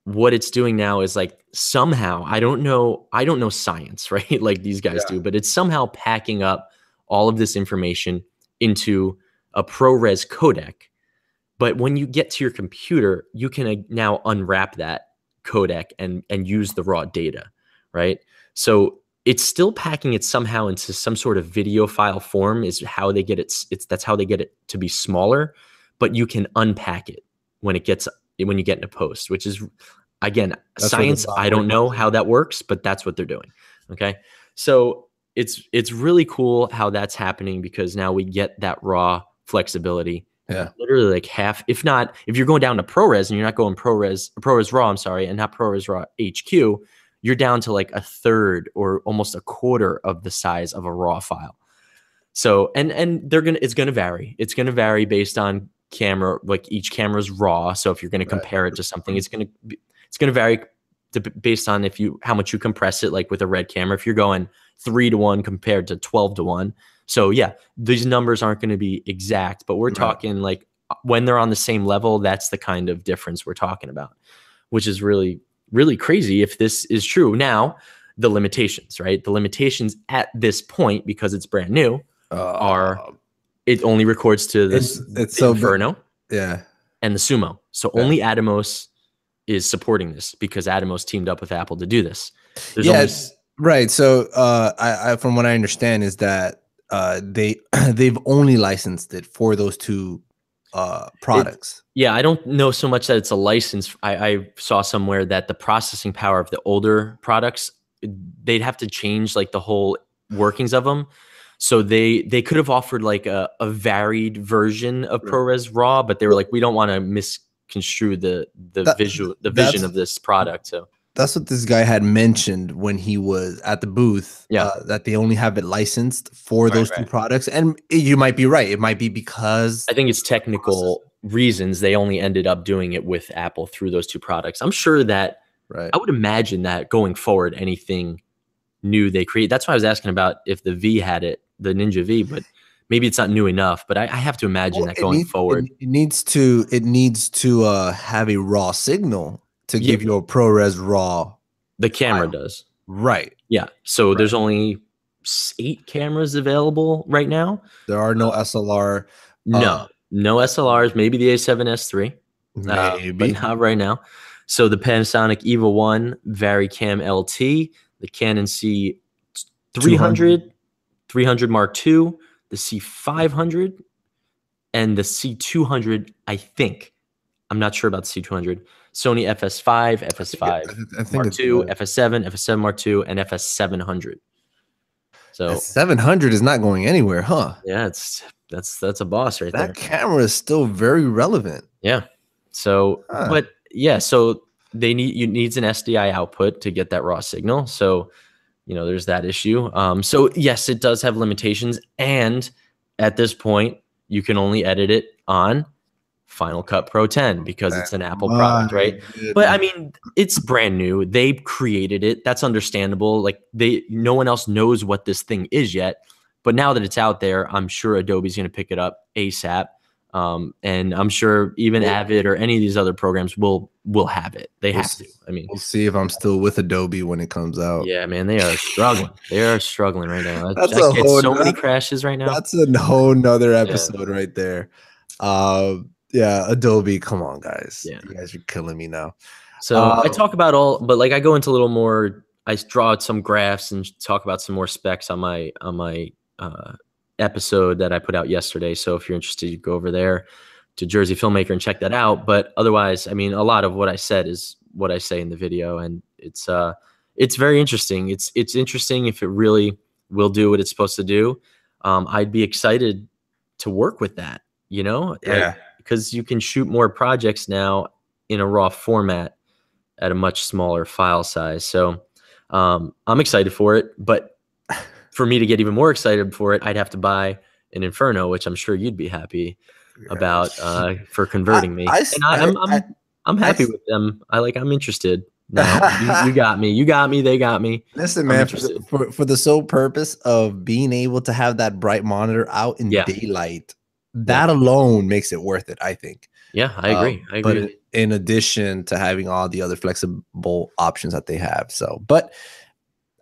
what it's doing now is, like, somehow, I don't know science, right? Like these guys do, but it's somehow packing up all of this information into a ProRes codec. But when you get to your computer, you can now unwrap that codec and use the raw data, right? So it's still packing it somehow into some sort of video file form, is how they get it. That's how they get it to be smaller, but you can unpack it when you get into post, which is, again, science. I don't know how that works, but that's what they're doing. Okay. So it's really cool how that's happening, because now we get that raw flexibility. Yeah. Literally like half, if you're going down to ProRes and you're not going ProRes RAW, and not ProRes RAW HQ, you're down to like a third or almost a quarter of the size of a raw file. So, and it's going to vary. It's going to vary based on camera, like each camera's RAW. So if you're going to compare it to something, it's going to vary based on how much you compress it, like with a red camera, if you're going 3:1 compared to 12:1. So yeah, these numbers aren't going to be exact, but we're talking like when they're on the same level, that's the kind of difference we're talking about, which is really, really crazy if this is true. Now, the limitations, right? The limitations at this point, because it's brand new, are it only records to this Inferno and the Sumo. So only Atomos is supporting this, because Atomos teamed up with Apple to do this. Right. So I from what I understand is that they've only licensed it for those two products. I don't know so much that it's a license. I saw somewhere that the processing power of the older products, they'd have to change like the whole workings of them. So they could have offered like a varied version of ProRes RAW, but they were like, we don't want to misconstrue the vision of this product. So that's what this guy had mentioned when he was at the booth, that they only have it licensed for those two products. And you might be right. It might be because I think it's technical reasons they only ended up doing it with Apple through those two products. I'm sure that I would imagine that going forward, anything new they create. That's why I was asking about if the V had it, the Ninja V, but maybe it's not new enough, but I have to imagine that going forward, it needs to have a raw signal to yeah, give you a ProRes RAW the camera file. does. Right. Yeah. So there's only 8 cameras available right now. There are no SLR. No SLRs, maybe the A7S III, but Maybe. not right now. So the Panasonic EVA 1 VariCam LT, the Canon C300, 300 Mark II, the C500, and the C200, I think. I'm not sure about the C200. Sony FS5, FS5 I think Mark it's II, FS7, FS7 Mark II, and FS700. So 700 is not going anywhere, huh? yeah, that's a boss right there. That camera is still very relevant. Yeah. So, but yeah, so you needs an SDI output to get that raw signal. So, there's that issue. So yes, it does have limitations, and at this point, you can only edit it on Final Cut Pro 10 because it's an Apple product, right? But I mean, it's brand new. They created it. That's understandable. Like no one else knows what this thing is yet. But now that it's out there, I'm sure Adobe's going to pick it up ASAP. And I'm sure even Avid or any of these other programs will have it. They have to. I mean, we'll see if I'm still with Adobe when it comes out. Yeah, man, they are struggling. They are struggling right now. That's I get so many crashes right now. That's a whole nother episode right there. Yeah, Adobe, come on, guys. Yeah. You guys are killing me now. So I talk about but like I go into a little more. I draw out some graphs and talk about some more specs on my episode that I put out yesterday. So if you're interested, you go over there to Jersey Filmmaker and check that out. But otherwise, I mean, a lot of what I said is what I say in the video, and it's very interesting. It's interesting if it really will do what it's supposed to do. I'd be excited to work with that, because you can shoot more projects now in a raw format at a much smaller file size. So I'm excited for it, but for me to get even more excited for it, I'd have to buy an Inferno, which I'm sure you'd be happy about for converting me. I'm happy with them. I'm interested. Now you got me. You got me. They got me. Listen, man, for the sole purpose of being able to have that bright monitor out in daylight, that alone makes it worth it, I think. Yeah, I agree. But in addition to having all the other flexible options that they have. So, but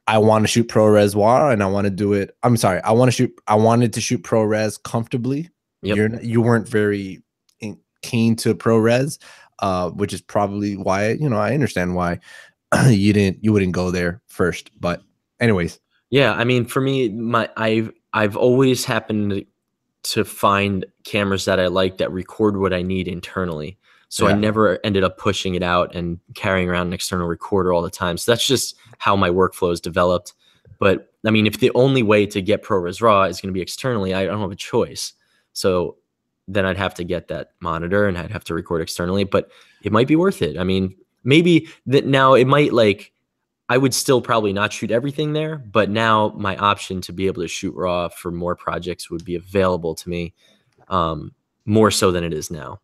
I want to shoot ProRes RAW, and I want to do it. I'm sorry. I wanted to shoot ProRes comfortably. Yep. You weren't very keen to ProRes, which is probably why, I understand why you wouldn't go there first. But anyways. Yeah. I mean, for me, I've always happened to find cameras that I like that record what I need internally. So I never ended up pushing it out and carrying around an external recorder all the time. So that's just how my workflow is developed. But I mean, if the only way to get ProRes RAW is going to be externally, I don't have a choice. So then I'd have to get that monitor and I'd have to record externally, but it might be worth it. I mean, maybe that now it might I would still probably not shoot everything there, but now my option to be able to shoot RAW for more projects would be available to me more so than it is now.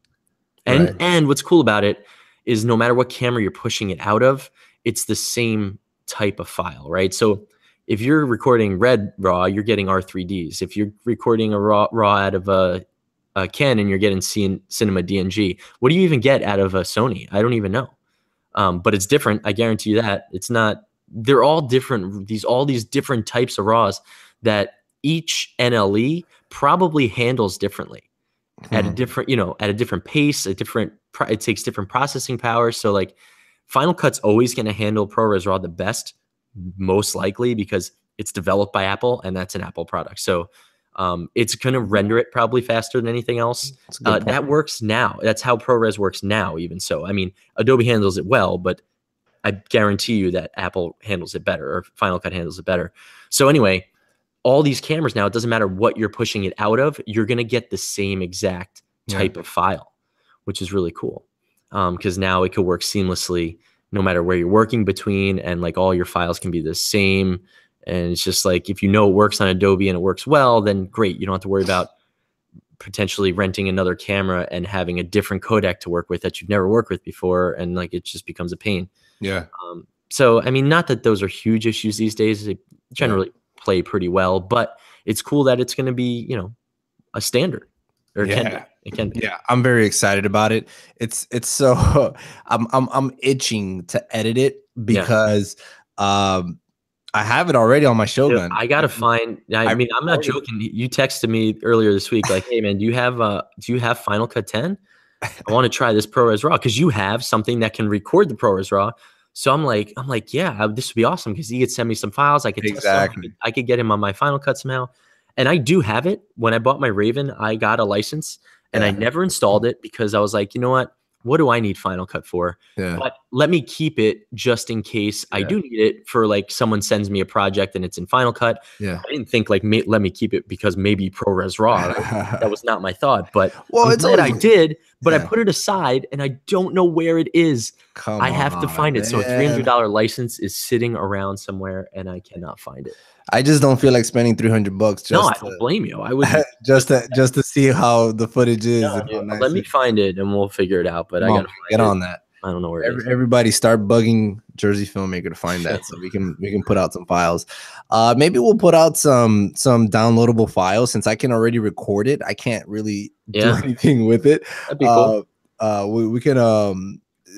And what's cool about it is no matter what camera you're pushing it out of, it's the same type of file, right? So if you're recording Red RAW, you're getting R3Ds. If you're recording a RAW out of a Canon, you're getting Cinema DNG. What do you even get out of a Sony? I don't even know. But it's different. I guarantee you that. It's not. They're all different. All these different types of RAWs that each NLE probably handles differently. At a different, at a different pace, it takes different processing power. So like Final Cut's always going to handle ProRes RAW the best, most likely because it's developed by Apple and that's an Apple product. So it's going to render it probably faster than anything else. That works now. That's how ProRes works now, even so. I mean, Adobe handles it well, but I guarantee you that Apple handles it better or Final Cut handles it better. So anyway, all these cameras now, it doesn't matter what you're pushing it out of, you're going to get the same exact type of file, which is really cool. Because now it could work seamlessly no matter where you're working between, and like all your files can be the same. And it's just like, if it works on Adobe and it works well, then great. You don't have to worry about potentially renting another camera and having a different codec to work with that you've never worked with before. And like, it just becomes a pain. Yeah. So, I mean, not that those are huge issues these days. They generally play pretty well, but it's cool that it's going to be, a standard, or Yeah. it can be. It can be. Yeah, I'm very excited about it. It's so I'm itching to edit it because I have it already on my Dude, Shogun. I gotta find. I mean, I'm not joking. You texted me earlier this week, like, "Hey, man, do you have Final Cut 10? I want to try this ProRes RAW because you have something that can record the ProRes RAW." So I'm like, yeah, this would be awesome because he could send me some files. I could test them. I could get him on my Final Cut somehow, and I do have it. When I bought my Raven, I got a license, and I never installed it because I was like, you know what? What do I need Final Cut for? But let me keep it just in case I do need it for, like, someone sends me a project and it's in Final Cut. I didn't think, like, let me keep it because maybe ProRes RAW. That was not my thought. But I'm glad I did. But I put it aside and I don't know where it is. I have to find it. So a $300 license is sitting around somewhere and I cannot find it. I just don't feel like spending $300 just I don't blame you. I would just to see how the footage is. And how nice let me find it and we'll figure it out. But I gotta get on that. I don't know where it is. Everybody start bugging Jersey Filmmaker to find that so we can put out some files. Maybe we'll put out some downloadable files since I can already record it. I can't really do anything with it. That'd be cool.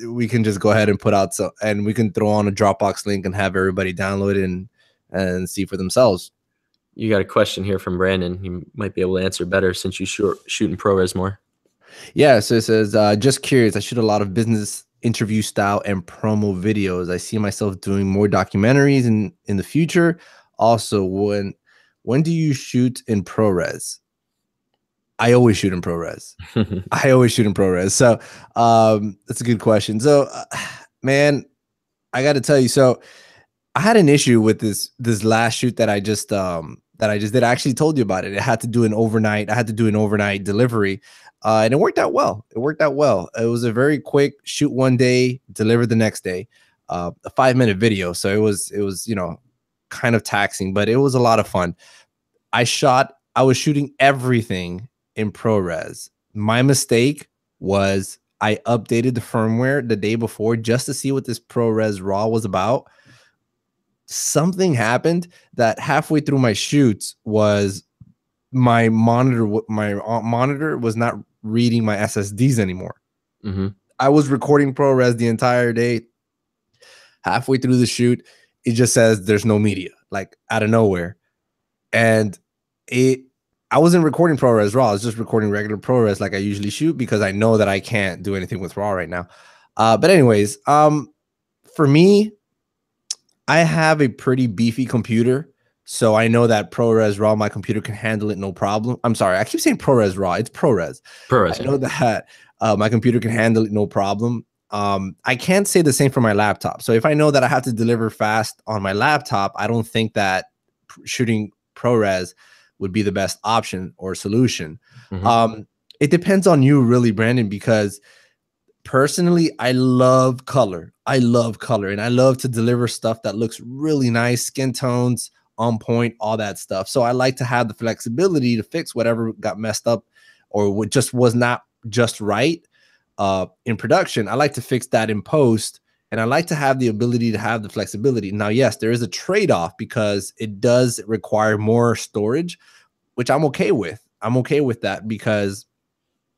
We can just go ahead and put out some, and we can throw on a Dropbox link and have everybody download it and see for themselves. You got a question here from Brandon. You might be able to answer better since you shooting ProRes more. Yeah, so it says, just curious, I shoot a lot of business interview style and promo videos. I see myself doing more documentaries in the future. Also, when do you shoot in ProRes? I always shoot in ProRes. I always shoot in ProRes. So that's a good question. So man, I got to tell you, so I had an issue with this last shoot that I just did. I actually told you about it. I had to do an overnight delivery. And it worked out well. It was a very quick shoot one day, deliver the next day, a 5-minute video. So it was, kind of taxing, but it was a lot of fun. I was shooting everything in ProRes. My mistake was I updated the firmware the day before just to see what this ProRes RAW was about. Something happened that halfway through my shoots was my monitor was not reading my SSDs anymore. I was recording ProRes the entire day. Halfway through the shoot, it just says there's no media, like out of nowhere. And I wasn't recording ProRes RAW. I was just recording regular ProRes like I usually shoot because I know that I can't do anything with RAW right now. But anyways, for me, I have a pretty beefy computer. So I know that ProRes RAW, my computer can handle it no problem. I'm sorry, I keep saying ProRes RAW. It's ProRes. I know that my computer can handle it no problem. I can't say the same for my laptop. So if I know that I have to deliver fast on my laptop, I don't think that shooting ProRes would be the best option or solution. It depends on you really, Brandon, because personally, I love color. And I love to deliver stuff that looks really nice, skin tones on point, all that stuff. So I like to have the flexibility to fix whatever got messed up or what just was not just right in production. I like to fix that in post, and I like to have the ability to have the flexibility. Now, yes, there is a trade-off because it does require more storage, which I'm okay with. I'm okay with that because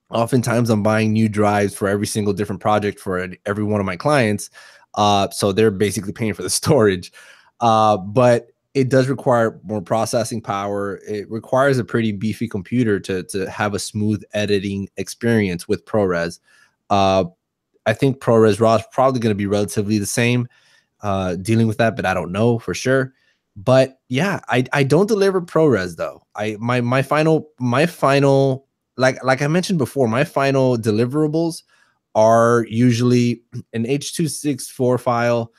oftentimes I'm buying new drives for every single different project for every one of my clients. So they're basically paying for the storage. But it does require more processing power. It requires a pretty beefy computer to have a smooth editing experience with ProRes. I think ProRes RAW is probably going to be relatively the same dealing with that, but I don't know for sure. But yeah, I don't deliver ProRes though. My final like I mentioned before, my final deliverables are usually an H.264 file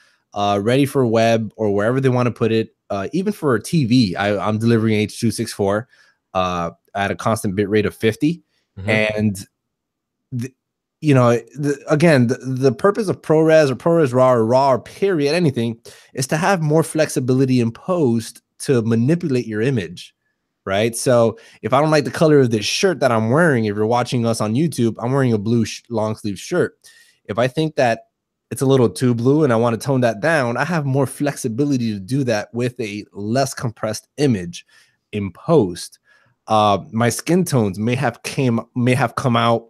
ready for web or wherever they want to put it. Even for a TV, I'm delivering H.264 at a constant bit rate of 50. And again, the purpose of ProRes or ProResRAW or RAW or period anything is to have more flexibility in post to manipulate your image, right? So if I don't like the color of this shirt that I'm wearing, if you're watching us on YouTube, I'm wearing a blue long sleeve shirt. If I think that it's a little too blue and I want to tone that down, I have more flexibility to do that with a less compressed image in post. my skin tones may have come out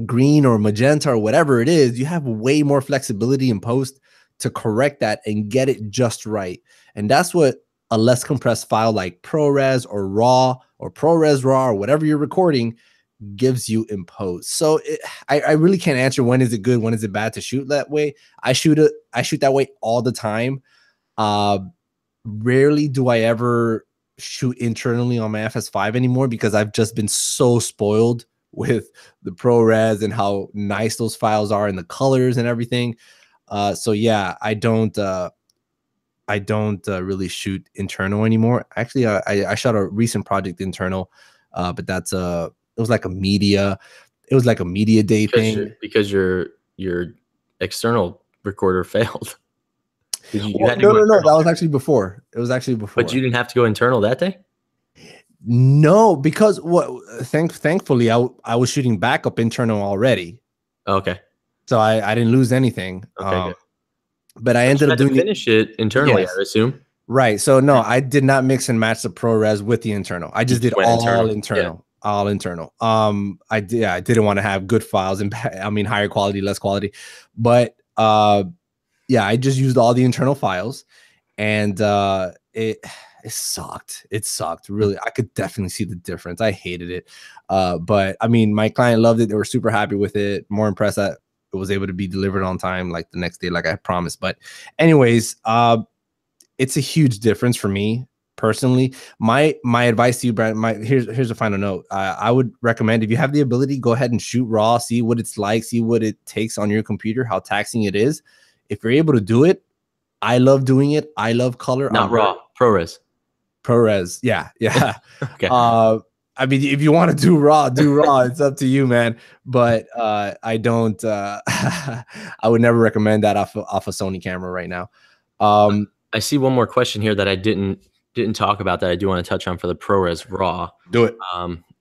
green or magenta or whatever it is. You have way more flexibility in post to correct that and get it just right. And that's what a less compressed file like ProRes or Raw or ProResRAW or whatever you're recording gives you in post. So I really can't answer when is it good, when is it bad to shoot that way. I shoot that way all the time. Rarely do I ever shoot internally on my FS5 anymore because I've just been so spoiled with the ProRes and how nice those files are and the colors and everything. So yeah, I don't really shoot internal anymore. Actually, I shot a recent project internal, but that's it was like a media day thing. Because your external recorder failed. No, that was actually before. It was actually before. But you didn't have to go internal that day? No, because thankfully I was shooting backup internal already. Okay. So I didn't lose anything. Okay, good. But I ended up doing finish it internally, yes. I assume. Right. So no, I did not mix and match the ProRes with the internal. I just did all internal. Yeah. All internal. I didn't want to have good files and higher quality, less quality. But yeah, I just used all the internal files, and it sucked. It sucked. Really, I could definitely see the difference. I hated it. But I mean, my client loved it. They were super happy with it. More impressed that it was able to be delivered on time, like the next day, like I promised. But anyways, it's a huge difference for me personally. My advice to you, Brad, here's a final note. I would recommend, if you have the ability, go ahead and shoot raw, see what it's like, see what it takes on your computer, how taxing it is. If you're able to do it, I love doing it. I love color. Not raw, ProRes. ProRes, yeah. Okay. I mean, if you want to do raw, it's up to you, man. But I don't. I would never recommend that off a Sony camera right now. I see one more question here that I didn't talk about that I do want to touch on for the ProRes Raw. Do it.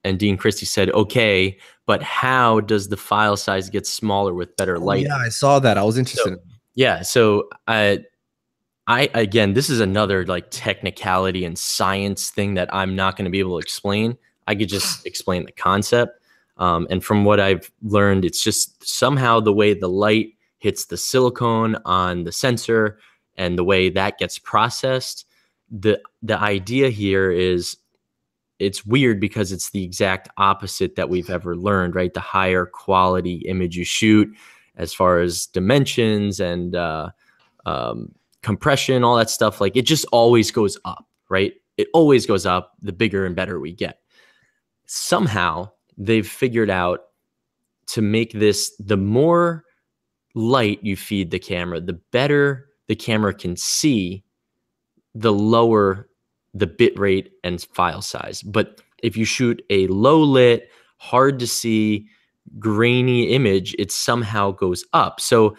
And Dean Christie said, okay, but how does the file size get smaller with better lighting? Yeah, I saw that. I was interested. So I again, this is another like technicality and science thing that I'm not going to be able to explain. I could just explain the concept. And from what I've learned, it's just somehow the way the light hits the silicone on the sensor and the way that gets processed. The idea here is, it's weird because it's the exact opposite that we've ever learned, right? The higher quality image you shoot, as far as dimensions and compression, all that stuff, like it just always goes up, right? It always goes up the bigger and better we get. Somehow they've figured out to make this, the more light you feed the camera, the better the camera can see, the lower the bit rate and file size. But if you shoot a low lit, hard to see, grainy image, it somehow goes up. So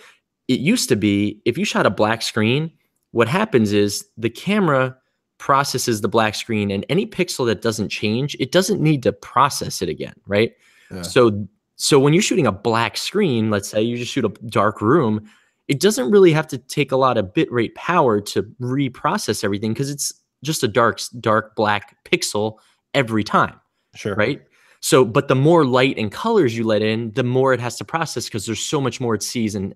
it used to be, if you shot a black screen, what happens is the camera processes the black screen, and any pixel that doesn't change, it doesn't need to process it again, right? Yeah. So when you're shooting a black screen, let's say you just shoot a dark room, it doesn't really have to take a lot of bitrate power to reprocess everything, because it's just a dark black pixel every time. Sure. Right? So, but the more light and colors you let in, the more it has to process, because there's so much more it sees and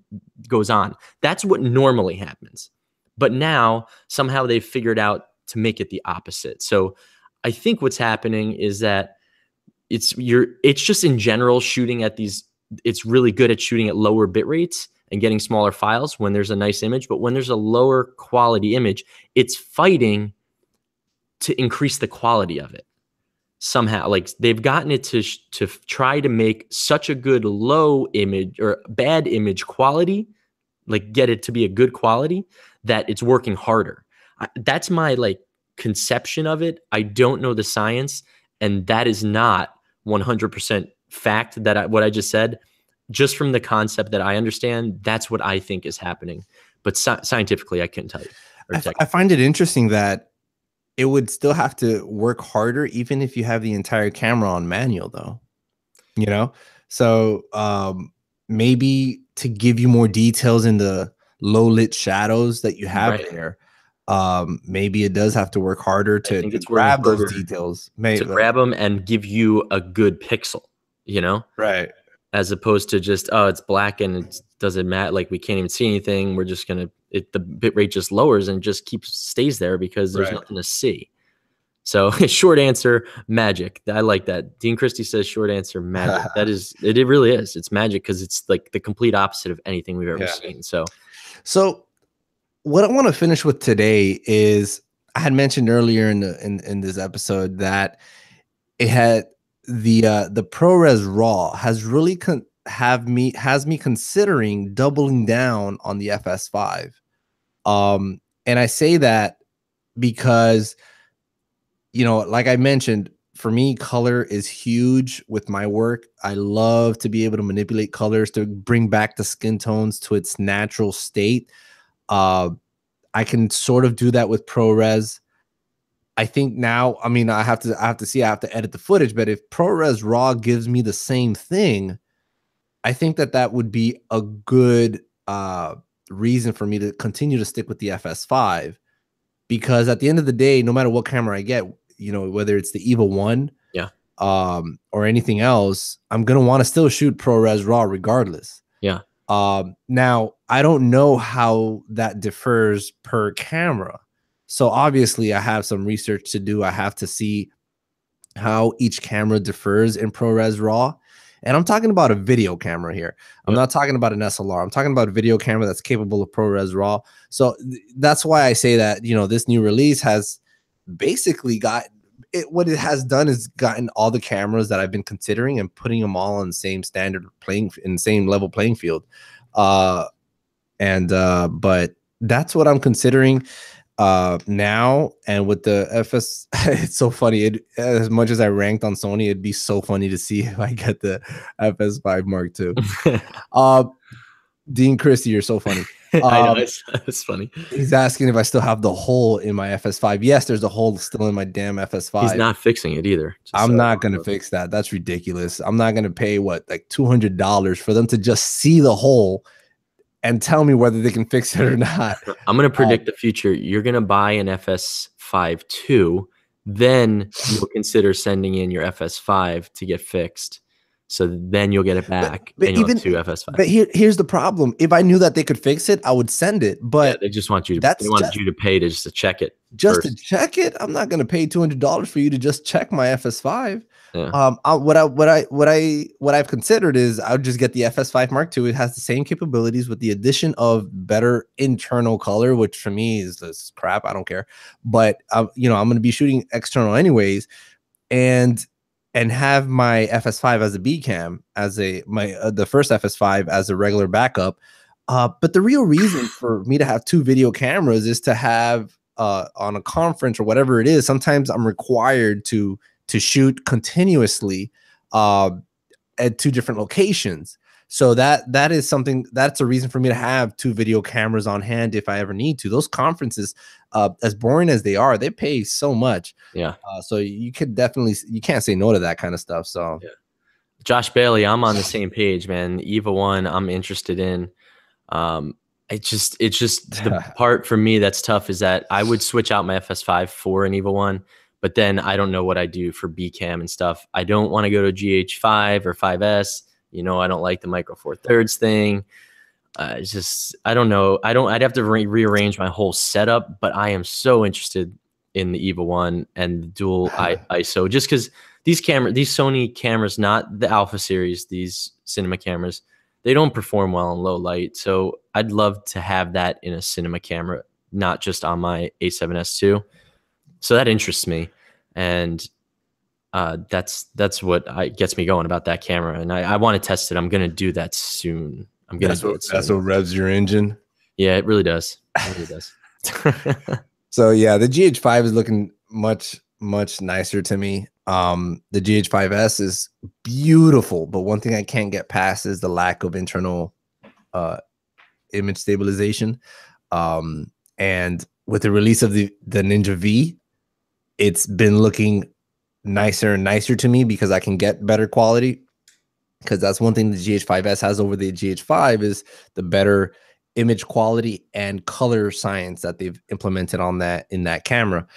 goes on. That's what normally happens. But now somehow they've figured out to make it the opposite. So I think what's happening is that it's just in general shooting at these, it's really good at shooting at lower bit rates and getting smaller files when there's a nice image. But when there's a lower quality image, it's fighting to increase the quality of it. Somehow, like they've gotten it to try to make such a good low image or bad image quality, like get it to be a good quality, that it's working harder. That's my like conception of it. I don't know the science, and that is not 100% fact that what I just said. Just from the concept that I understand, that's what I think is happening. But scientifically, I couldn't tell you. I find it interesting that it would still have to work harder even if you have the entire camera on manual, though. You know? So maybe to give you more details in the low lit shadows that you have there, Maybe it does have to work harder I to think it's working grab those harder details. to Maybe grab them and give you a good pixel, you know, right. as opposed to just, oh, it's black and it doesn't matter. Like we can't even see anything. We're just going to, the bit rate just lowers and just stays there because there's Right. nothing to see. So short answer, magic. I like that. Dean Christie says short answer, magic. That is, it really is. It's magic because it's like the complete opposite of anything we've ever seen. So what I want to finish with today is I had mentioned earlier in this episode that it had the ProRes Raw has really has me considering doubling down on the FS5. And I say that because, like I mentioned, for me, color is huge with my work. I love to be able to manipulate colors to bring back the skin tones to its natural state. I can sort of do that with ProRes. I think now, I mean, I have to edit the footage, but if ProRes Raw gives me the same thing, I think that would be a good reason for me to continue to stick with the FS5, because at the end of the day, no matter what camera I get, whether it's the EVA 1 yeah, or anything else, I'm going to want to still shoot ProRes Raw regardless. yeah. Now I don't know how that differs per camera. So obviously I have some research to do. I have to see how each camera differs in ProRes RAW. And I'm talking about a video camera here. I'm not talking about an SLR. I'm talking about a video camera that's capable of ProRes RAW. So that's why I say that, this new release has basically what it has done is gotten all the cameras that I've been considering and putting them all on the same standard same level playing field. But that's what I'm considering now. And with the FS, it's so funny. As much as I ranked on Sony, it'd be so funny to see if I get the FS5 Mark II. Dean Christie, you're so funny. I know, it's funny. He's asking if I still have the hole in my FS5. Yes, there's a hole still in my damn FS5. He's not fixing it either. I'm not going to fix that. That's ridiculous. I'm not going to pay like $200 for them to just see the hole and tell me whether they can fix it or not. I'm going to predict the future. You're going to buy an FS5 II, then you'll consider sending in your FS5 to get fixed. So then you'll get it back, and you'll have two FS5. But here's the problem: if I knew that they could fix it, I would send it. But they just want you to. They want you to pay just to check it. To check it, I'm not going to pay $200 for you to just check my FS5. Yeah. What I've considered is I would just get the FS5 Mark II. It has the same capabilities with the addition of better internal color, which for me is this crap. I don't care. But I'm going to be shooting external anyways, and have my FS5 as a B cam, as the first FS5 as a regular backup. But the real reason for me to have two video cameras is to have on a conference or whatever it is. Sometimes I'm required to shoot continuously at two different locations. So that is something that's a reason for me to have two video cameras on hand if I ever need to. Those conferences, as boring as they are, they pay so much. Yeah. So you can't say no to that kind of stuff. So yeah. Josh Bailey, I'm on the same page, man. EVA 1, I'm interested in. It's just the part for me that's tough is that I would switch out my FS5 for an EVA 1, but then I don't know what I do for B cam and stuff. I don't want to go to GH5 or 5S. I don't like the micro four thirds thing. I don't know. I'd have to rearrange my whole setup, but I am so interested in the EVA 1 and the dual ISO, just because these Sony cameras, not the Alpha series, these cinema cameras, they don't perform well in low light. So I'd love to have that in a cinema camera, not just on my A7S II. So that interests me. And that's what gets me going about that camera, and I want to test it. I'm gonna do that soon. That's what revs your engine. Yeah, it really does. It really does. So yeah, the GH5 is looking much nicer to me. The GH5S is beautiful, but one thing I can't get past is the lack of internal image stabilization. And with the release of the Ninja V, it's been looking nicer and nicer to me because I can get better quality, because that's one thing the GH5S has over the GH5 is the better image quality and color science that they've implemented on that in that camera.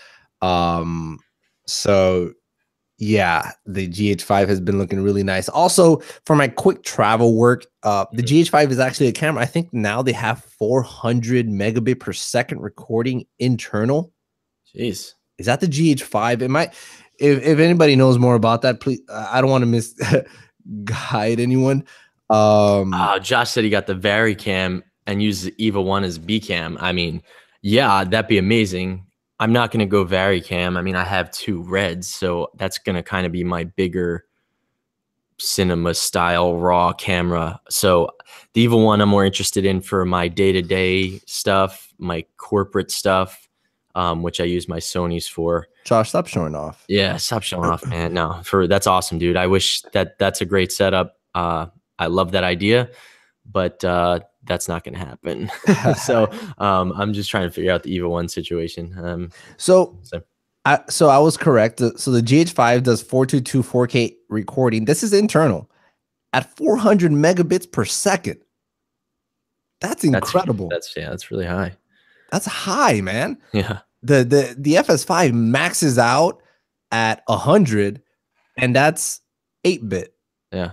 So yeah, the GH5 has been looking really nice. Also, for my quick travel work, the GH5 is actually a camera. I think now they have 400 megabit per second recording internal. Jeez. Is that the GH5? It might. If anybody knows more about that, please. I don't want to misguide anyone. Josh said he got the Varicam and used the EVA 1 as B cam. I mean, yeah, that'd be amazing. I'm not going to go Varicam. I mean, I have 2 Reds, so that's going to kind of be my bigger cinema style raw camera. So the EVA 1 I'm more interested in for my day-to-day stuff, my corporate stuff, which I use my Sonys for. Josh, stop showing off. Yeah, stop showing off, man. No, that's awesome, dude. I wish that's a great setup. I love that idea, but that's not going to happen. So I'm just trying to figure out the EVA 1 situation. So I was correct. So the GH5 does 422 4K recording. This is internal at 400 megabits per second. That's incredible. That's really high. That's high, man. Yeah. The FS5 maxes out at 100, and that's 8-bit. Yeah.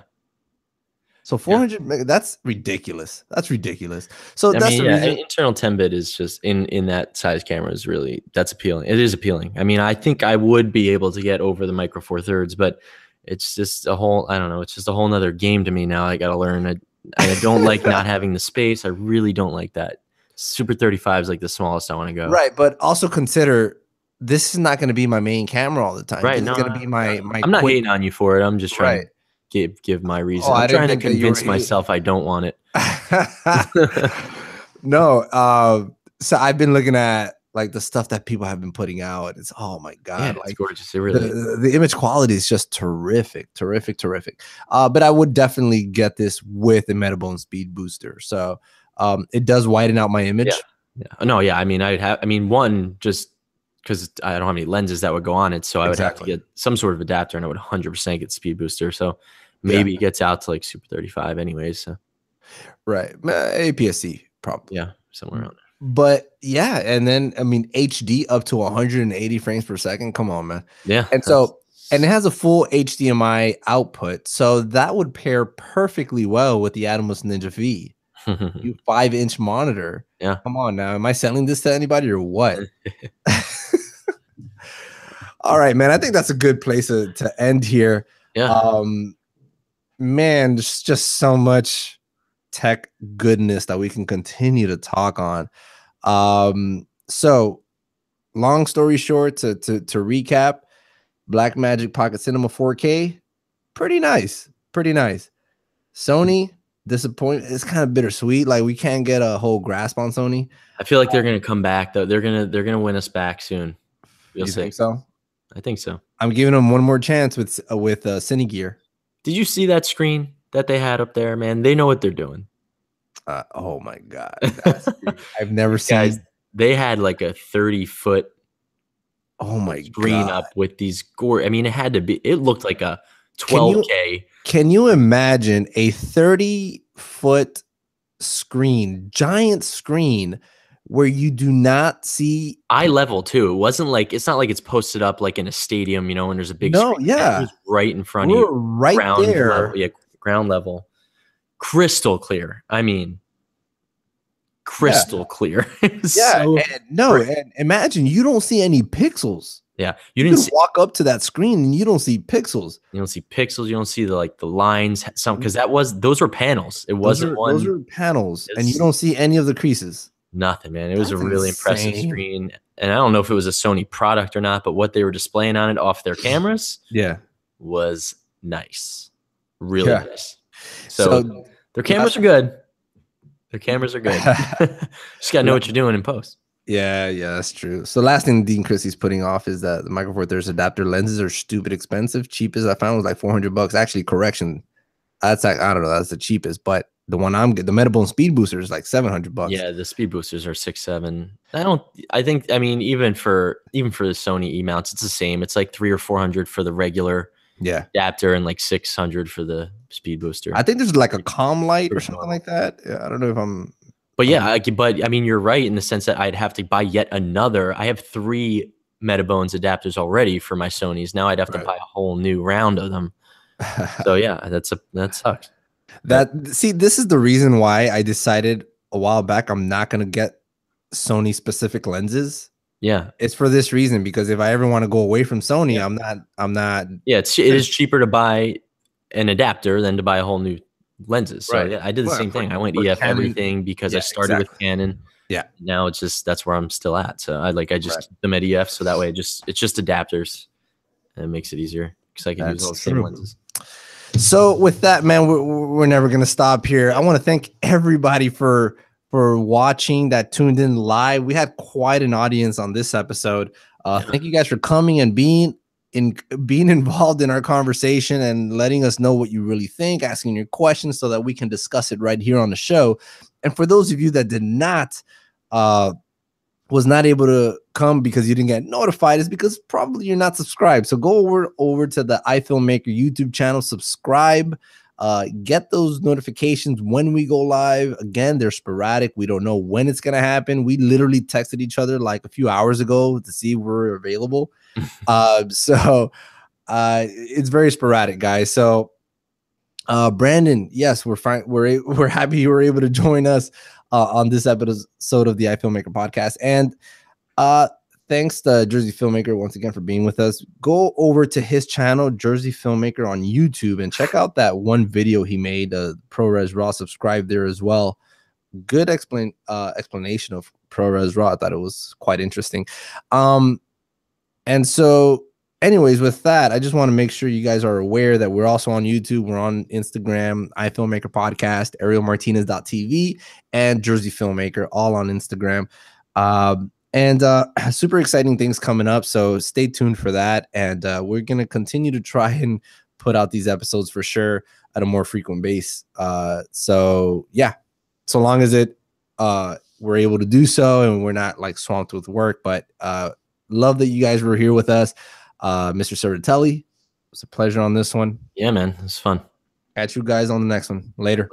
So 400, that's ridiculous. That's ridiculous. So that's the reason. Internal 10-bit is just in that size camera is really, that's appealing. It is appealing. I mean, I think I would be able to get over the Micro Four Thirds, but it's just a whole, I don't know, it's just a whole nother game to me now. I got to learn. I don't like not having the space. I really don't like that. Super 35 is like the smallest I want to go. Right, but also consider this is not going to be my main camera all the time. Right, it's going to be my. I'm not hating on you for it. I'm just trying to give my reason. I'm trying to convince myself I don't want it. No, so I've been looking at like the stuff that people have been putting out. It's oh my god, it's gorgeous. It really the image quality is just terrific. But I would definitely get this with a Metabone speed booster. So it does widen out my image. No, yeah. I mean, one, just because I don't have any lenses that would go on it, so I would have to get some sort of adapter, and I would 100% get speed booster. So maybe it gets out to like Super 35 anyways. So. Right, APS-C probably. Yeah, somewhere around there. But yeah, and then I mean HD up to 180 frames per second. Come on, man. Yeah. And so and it has a full HDMI output, so that would pair perfectly well with the Atomos Ninja V. 5-inch monitor. Yeah. Come on now. Am I selling this to anybody or what? All right, man. I think that's a good place to end here. Yeah. Man, there's just so much tech goodness that we can continue to talk on. So long story short, to recap, Blackmagic Pocket Cinema 4K, pretty nice. Sony, disappointed. It's kind of bittersweet. Like we can't get a whole grasp on Sony. I feel like they're gonna come back though. They're gonna win us back soon. You think so? I think so. I'm giving them one more chance with Cinegear. Did you see that screen that they had up there, man? They know what they're doing. Oh my god, I've never seen. Guys, they had like a 30-foot. Oh my screen god. up with these I mean, it had to be. It looked like a 12K. Can you imagine a 30-foot screen, giant screen, where you do not see eye level too? It wasn't like, it's not like it's posted up like in a stadium, you know, and there's a big screen. Yeah, it was right in front of you, right there. Level, ground level, crystal clear. I mean, crystal clear. And imagine you don't see any pixels. Yeah, you can walk up to that screen and you don't see pixels. You don't see pixels. You don't see the lines. Because those were panels. It wasn't one. Those are panels, and you don't see any of the creases. Nothing, man. It was a really impressive screen, and I don't know if it was a Sony product or not, but what they were displaying on it off their cameras, was nice, really nice. So their cameras are good. Their cameras are good. Just gotta know what you're doing in post. Yeah, that's true. So last thing Dean Christie's putting off is that the Micro Four Thirds adapter lenses are stupid expensive. Cheapest I found was like $400. Actually, correction, that's like, I don't know, that's the cheapest. But the one I'm getting, the Metabone Speed Booster, is like $700. Yeah, the speed boosters are 6-7. I mean, even for the Sony E mounts, it's the same. It's like $300 or $400 for the regular adapter and like $600 for the speed booster. I think there's like a calm light or something like that. Yeah, I don't know if I'm But yeah, but I mean, you're right in the sense that I'd have to buy yet another. I have 3 Metabones adapters already for my Sonys. Now I'd have to buy a whole new round of them. So yeah, that sucks. See, this is the reason why I decided a while back I'm not gonna get Sony specific lenses. Yeah, it's for this reason, because if I ever want to go away from Sony, I'm not. Yeah, it is cheaper to buy an adapter than to buy a whole new lenses. So yeah, I did the same thing. I went EF Canon, everything because I started with Canon. Yeah. Now it's just that's where I'm still at. So I just keep them at EF, so that way it's just adapters, and it makes it easier because I can use all the same lenses. So with that, man, we're never gonna stop here. I want to thank everybody for watching that tuned in live. We had quite an audience on this episode. Thank you guys for coming and being involved in our conversation and letting us know what you really think, asking your questions so that we can discuss it right here on the show. And for those of you that did not was not able to come because you didn't get notified, is because probably you're not subscribed. So go over to the iFilmmaker YouTube channel, subscribe, get those notifications when we go live. Again, they're sporadic. We don't know when it's going to happen. We literally texted each other like a few hours ago to see if we're available. So it's very sporadic, guys. So Brandon, yes, we're fine. We're happy you were able to join us on this episode of the iFilmmaker podcast. And thanks to Jersey Filmmaker once again for being with us. Go over to his channel, Jersey Filmmaker on YouTube, and check out that one video he made, ProResRAW. Subscribe there as well. Good explanation of ProResRAW. I thought it was quite interesting. And so anyways, with that, I just want to make sure you guys are aware that we're also on YouTube. We're on Instagram, iFilmmaker Podcast, ArielMartinez.tv, and Jersey Filmmaker, all on Instagram. And super exciting things coming up. So stay tuned for that. And we're going to continue to try and put out these episodes for sure at a more frequent base. So yeah, so long as we're able to do so and we're not like swamped with work, but love that you guys were here with us. Mr. Cervitelli, it was a pleasure on this one. Yeah, man, it's fun. Catch you guys on the next one. Later.